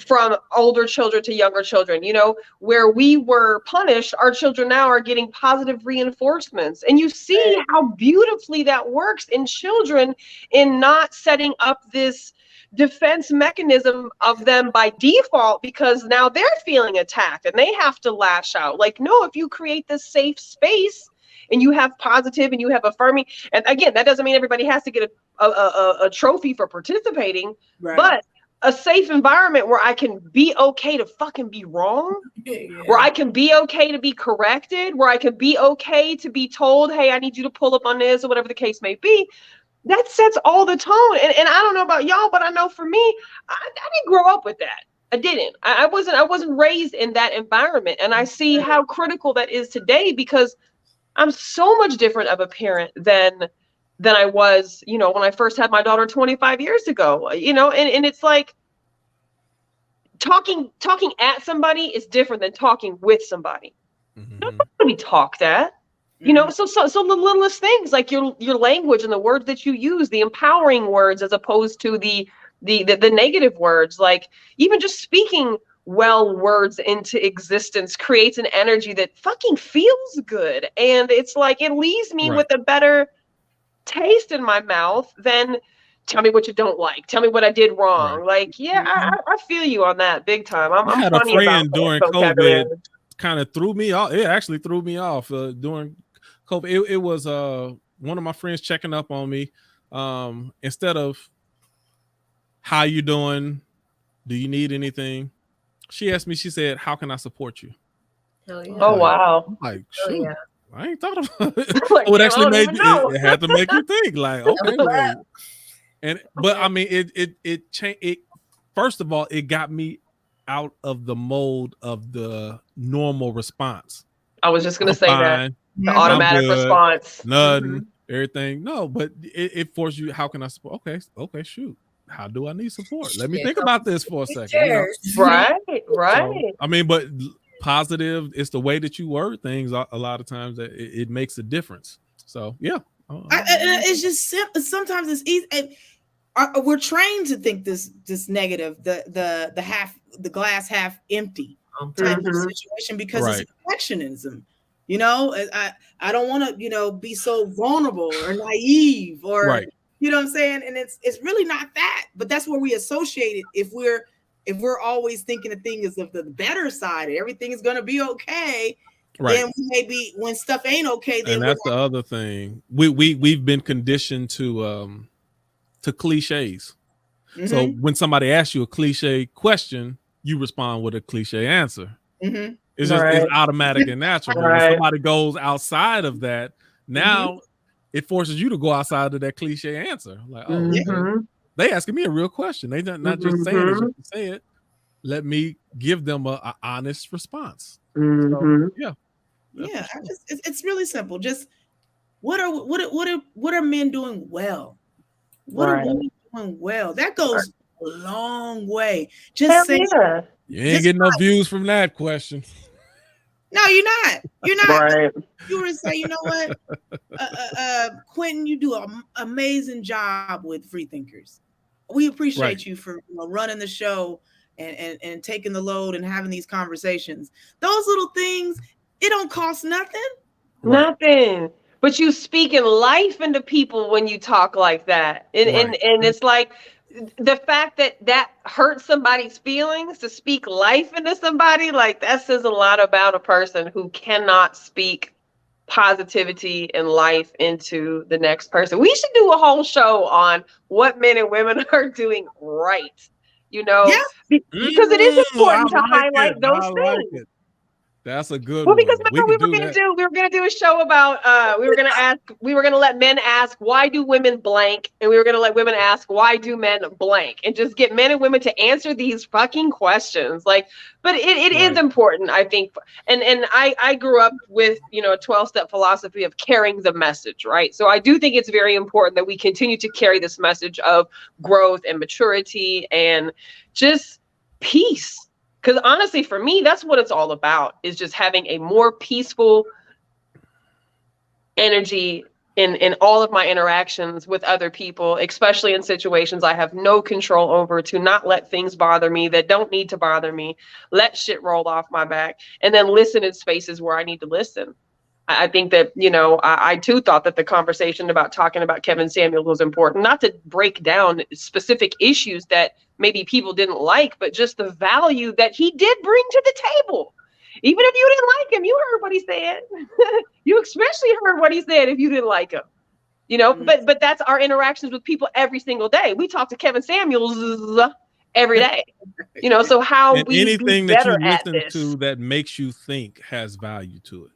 from older children to younger children, you know, where we were punished, our children now are getting positive reinforcements. And you see how beautifully that works in children in not setting up this defense mechanism of them by default, because now they're feeling attacked and they have to lash out. Like, no, if you create this safe space and you have positive and you have affirming, and again, that doesn't mean everybody has to get a trophy for participating, but a safe environment where I can be okay to fucking be wrong, where I can be okay to be corrected, where I can be okay to be told, hey, I need you to pull up on this, or whatever the case may be. That sets all the tone. And I don't know about y'all, but I know for me, I didn't grow up with that. I didn't. I wasn't raised in that environment. And I see how critical that is today, because I'm so much different of a parent than I was, you know, when I first had my daughter 25 years ago, you know, and it's like talking at somebody is different than talking with somebody. Don't be talked at. You know, so the littlest things, like your language and the words that you use, the empowering words as opposed to the negative words, like even just speaking well words into existence creates an energy that fucking feels good. And it's like, it leaves me with a better taste in my mouth than tell me what you don't like, tell me what I did wrong. Like, I feel you on that big time. I had a friend during COVID kind of threw me off. It actually threw me off during COVID. It was one of my friends checking up on me. Instead of how you doing, do you need anything, she asked me, she said, how can I support you? Hell yeah. Oh, wow. I'm like, shoot, I ain't thought about it. Like, it actually made it had to make you think, like, okay, well. But I mean, it changed. It, first of all, it got me out of the mold of the normal response. I was just gonna say that. The automatic response. Nothing, everything. No, but it forced you. How can I support? Okay, shoot. How do I need support? Let me think about this for a second. You know? Right. So, I mean, but positive, it's the way that you word things. A lot of times that it makes a difference. So yeah. It's just simple. Sometimes it's easy. We're trained to think this negative, the glass half empty type of situation, because it's perfectionism. You know, I don't want to, you know, be so vulnerable or naive or, right. you know what I'm saying? And it's really not that, but that's where we associate it. If we're always thinking of things of the better side, everything is going to be okay. Right. Then maybe when stuff ain't okay, then and that's the other thing. We've been conditioned to cliches. Mm-hmm. So when somebody asks you a cliche question, you respond with a cliche answer. Mm-hmm. It's just it's automatic and natural. When somebody goes outside of that, now it forces you to go outside of that cliche answer. Like, oh, okay. They asking me a real question. They not just saying it just to say it. Let me give them a honest response. So, yeah. Yeah, it's really simple. Just what are men doing well? What are women doing well? That goes a long way. Just say you ain't getting no views from that question. No, you're not. You're not. Right. You were to say, you know what, Quentin, you do an amazing job with Freethinkers. We appreciate you for running the show and taking the load and having these conversations. Those little things. It don't cost nothing. Nothing. But you speak in life into people when you talk like that. And it's like the fact that hurts somebody's feelings to speak life into somebody, like that says a lot about a person who cannot speak positivity and life into the next person. We should do a whole show on what men and women are doing right. You know, because it is important to highlight those things. That's a good one. Well, because remember we were gonna do a show about we were gonna let men ask why do women blank, and we were gonna let women ask why do men blank, and just get men and women to answer these fucking questions. Like, but it is important, I think. And I grew up with, you know, a 12-step philosophy of carrying the message, right? So I do think it's very important that we continue to carry this message of growth and maturity and just peace. Because honestly, for me, that's what it's all about, is just having a more peaceful energy in all of my interactions with other people, especially in situations I have no control over, to not let things bother me that don't need to bother me, let shit roll off my back, and then listen in spaces where I need to listen. I think that, you know, I too thought that the conversation about talking about Kevin Samuels was important, not to break down specific issues that maybe people didn't like, but just the value that he did bring to the table. Even if you didn't like him, you heard what he said. You especially heard what he said if you didn't like him. You know, but that's our interactions with people every single day. We talk to Kevin Samuels every day. You know, so how and we anything be that you better at listen this. to that makes you think has value to it.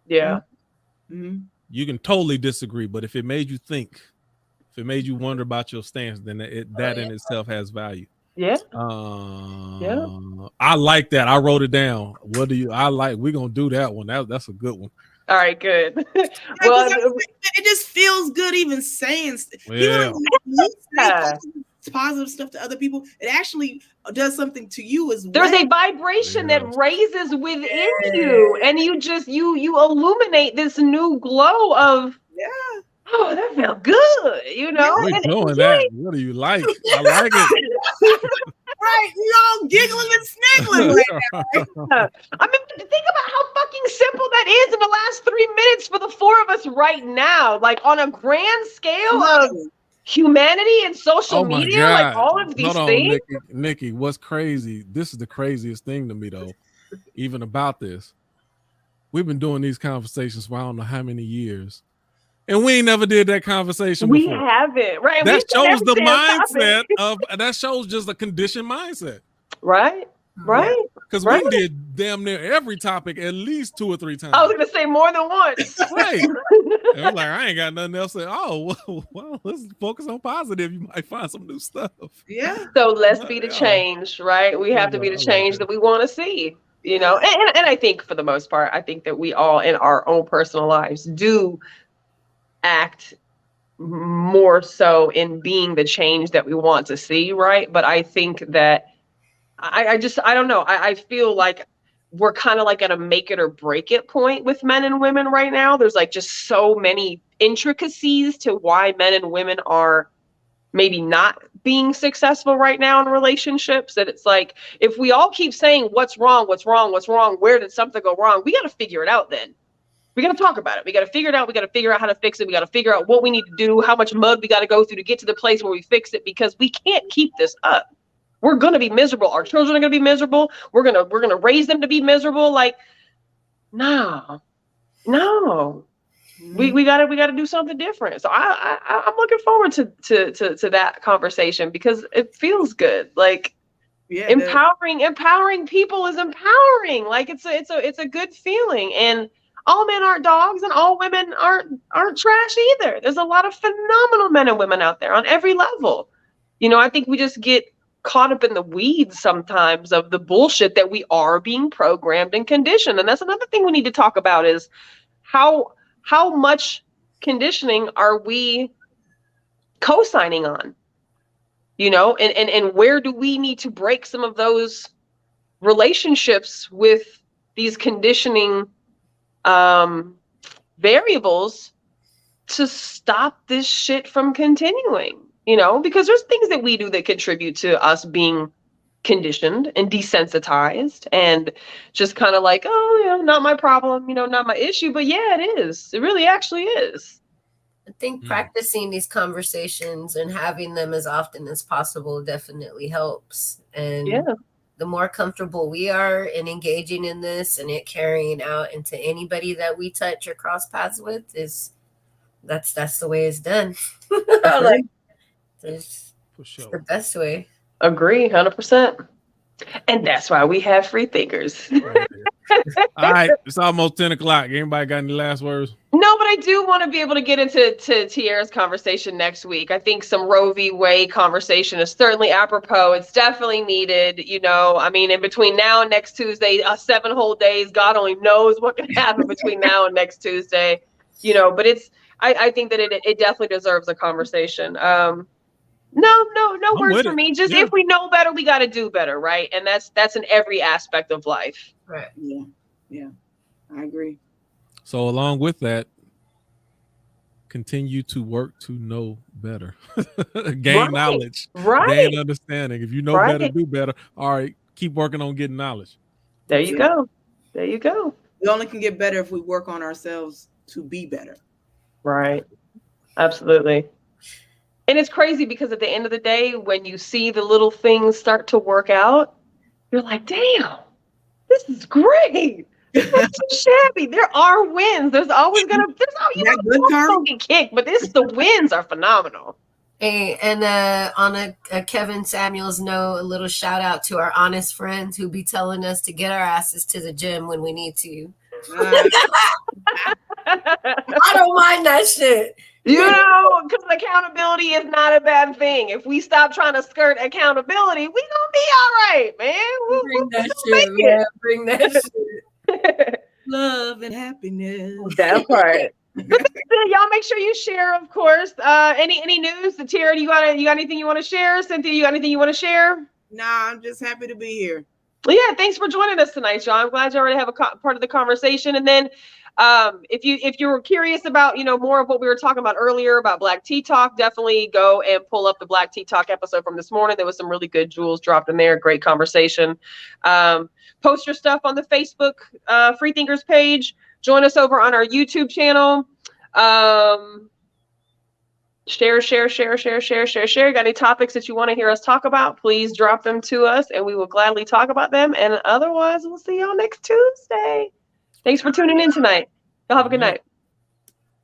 Yeah. You can totally disagree, but if it made you think, if it made you wonder about your stance, then that in itself has value. Yeah. I like that. I wrote it down. What do you? I like. We're gonna do that one. That's a good one. All right, good. Well, it just feels good even saying. People say positive stuff to other people. It actually does something to you as well. There's a vibration that raises within you, and you illuminate this new glow of oh, that felt good, you know. We're doing that. What do you like? I like it. Right, we all giggling and sniggling right now. I mean, think about how fucking simple that is in the last 3 minutes for the four of us right now. Like on a grand scale of humanity and social media, like all of these things. Nikki, what's crazy? This is the craziest thing to me, though. Even about this, we've been doing these conversations for I don't know how many years. And we ain't never did that conversation before. We haven't, right? That shows the mindset of that shows just a conditioned mindset. Right. Because we did damn near every topic at least 2 or 3 times. I was gonna say more than once. Right. And I'm like, I ain't got nothing else to say. Oh, well, let's focus on positive. You might find some new stuff. Yeah. So let's be the change, right? We have to be the change that we want to see. You know, and I think for the most part, I think that we all in our own personal lives do act more so in being the change that we want to see, right? But I think that I don't know. I feel like we're kind of like at a make it or break it point with men and women right now. There's like just so many intricacies to why men and women are maybe not being successful right now in relationships, that it's like, if we all keep saying what's wrong, where did something go wrong, we got to figure it out then. We got to talk about it. We got to figure it out. We got to figure out how to fix it. We got to figure out what we need to do, how much mud we got to go through to get to the place where we fix it, because we can't keep this up. We're going to be miserable. Our children are going to be miserable. We're going to raise them to be miserable. Like, no. We got to do something different. So I'm looking forward to that conversation, because it feels good. Like, empowering people is empowering. Like, it's a good feeling. And all men aren't dogs, and all women aren't trash either. There's a lot of phenomenal men and women out there on every level. You know, I think we just get caught up in the weeds sometimes of the bullshit that we are being programmed and conditioned. And that's another thing we need to talk about, is how much conditioning are we co-signing on? You know, and where do we need to break some of those relationships with these conditioning variables to stop this shit from continuing? You know, because there's things that we do that contribute to us being conditioned and desensitized and just kind of like, oh, yeah, not my problem, you know, not my issue. But yeah, it is. It really actually is. I think practicing these conversations and having them as often as possible definitely helps. And the more comfortable we are in engaging in this and it carrying out into anybody that we touch or cross paths with, that's the way it's done. Like, it's the best way. Agree, 100%. And that's why we have free thinkers. All right, it's almost 10 o'clock. Anybody got any last words? No, but I do want to be able to get into Tiara's conversation next week. I think some Roe v. Wade conversation is certainly apropos. It's definitely needed. You know, I mean, in between now and next Tuesday, 7 whole days, God only knows what can happen between now and next Tuesday. You know, but I think that it definitely deserves a conversation. No words for me. Just if we know better, we got to do better, right? And that's in every aspect of life. Right. Yeah, I agree. So along with that, continue to work to know better, gain knowledge, gain understanding. If you know better, do better. All right, keep working on getting knowledge. There you go. We only can get better if we work on ourselves to be better. Right. Absolutely. And it's crazy because at the end of the day, when you see the little things start to work out, you're like, damn, this is great. It's not too shabby. There are wins. There's always good kick, but the wins are phenomenal. Hey, and on a Kevin Samuels note, a little shout out to our honest friends who be telling us to get our asses to the gym when we need to. I don't mind that shit. You know, because accountability is not a bad thing. If we stop trying to skirt accountability, we gonna be all right, man. Bring that shit. Love and happiness. That part. Y'all make sure you share, of course. Any news? Tiara, you got anything you want to share? Cynthia, you got anything you want to share? Nah, I'm just happy to be here. Well, yeah, thanks for joining us tonight, John. I'm glad you already have a part of the conversation. And then if you were curious about, you know, more of what we were talking about earlier about Black Tea Talk, definitely go and pull up the Black Tea Talk episode from this morning. There was some really good jewels dropped in there. Great conversation. Post your stuff on the Facebook Free Thinkers page. Join us over on our YouTube channel. Share. Got any topics that you want to hear us talk about? Please drop them to us and we will gladly talk about them. And otherwise, we'll see y'all next Tuesday. Thanks for tuning in tonight. Y'all have a good night.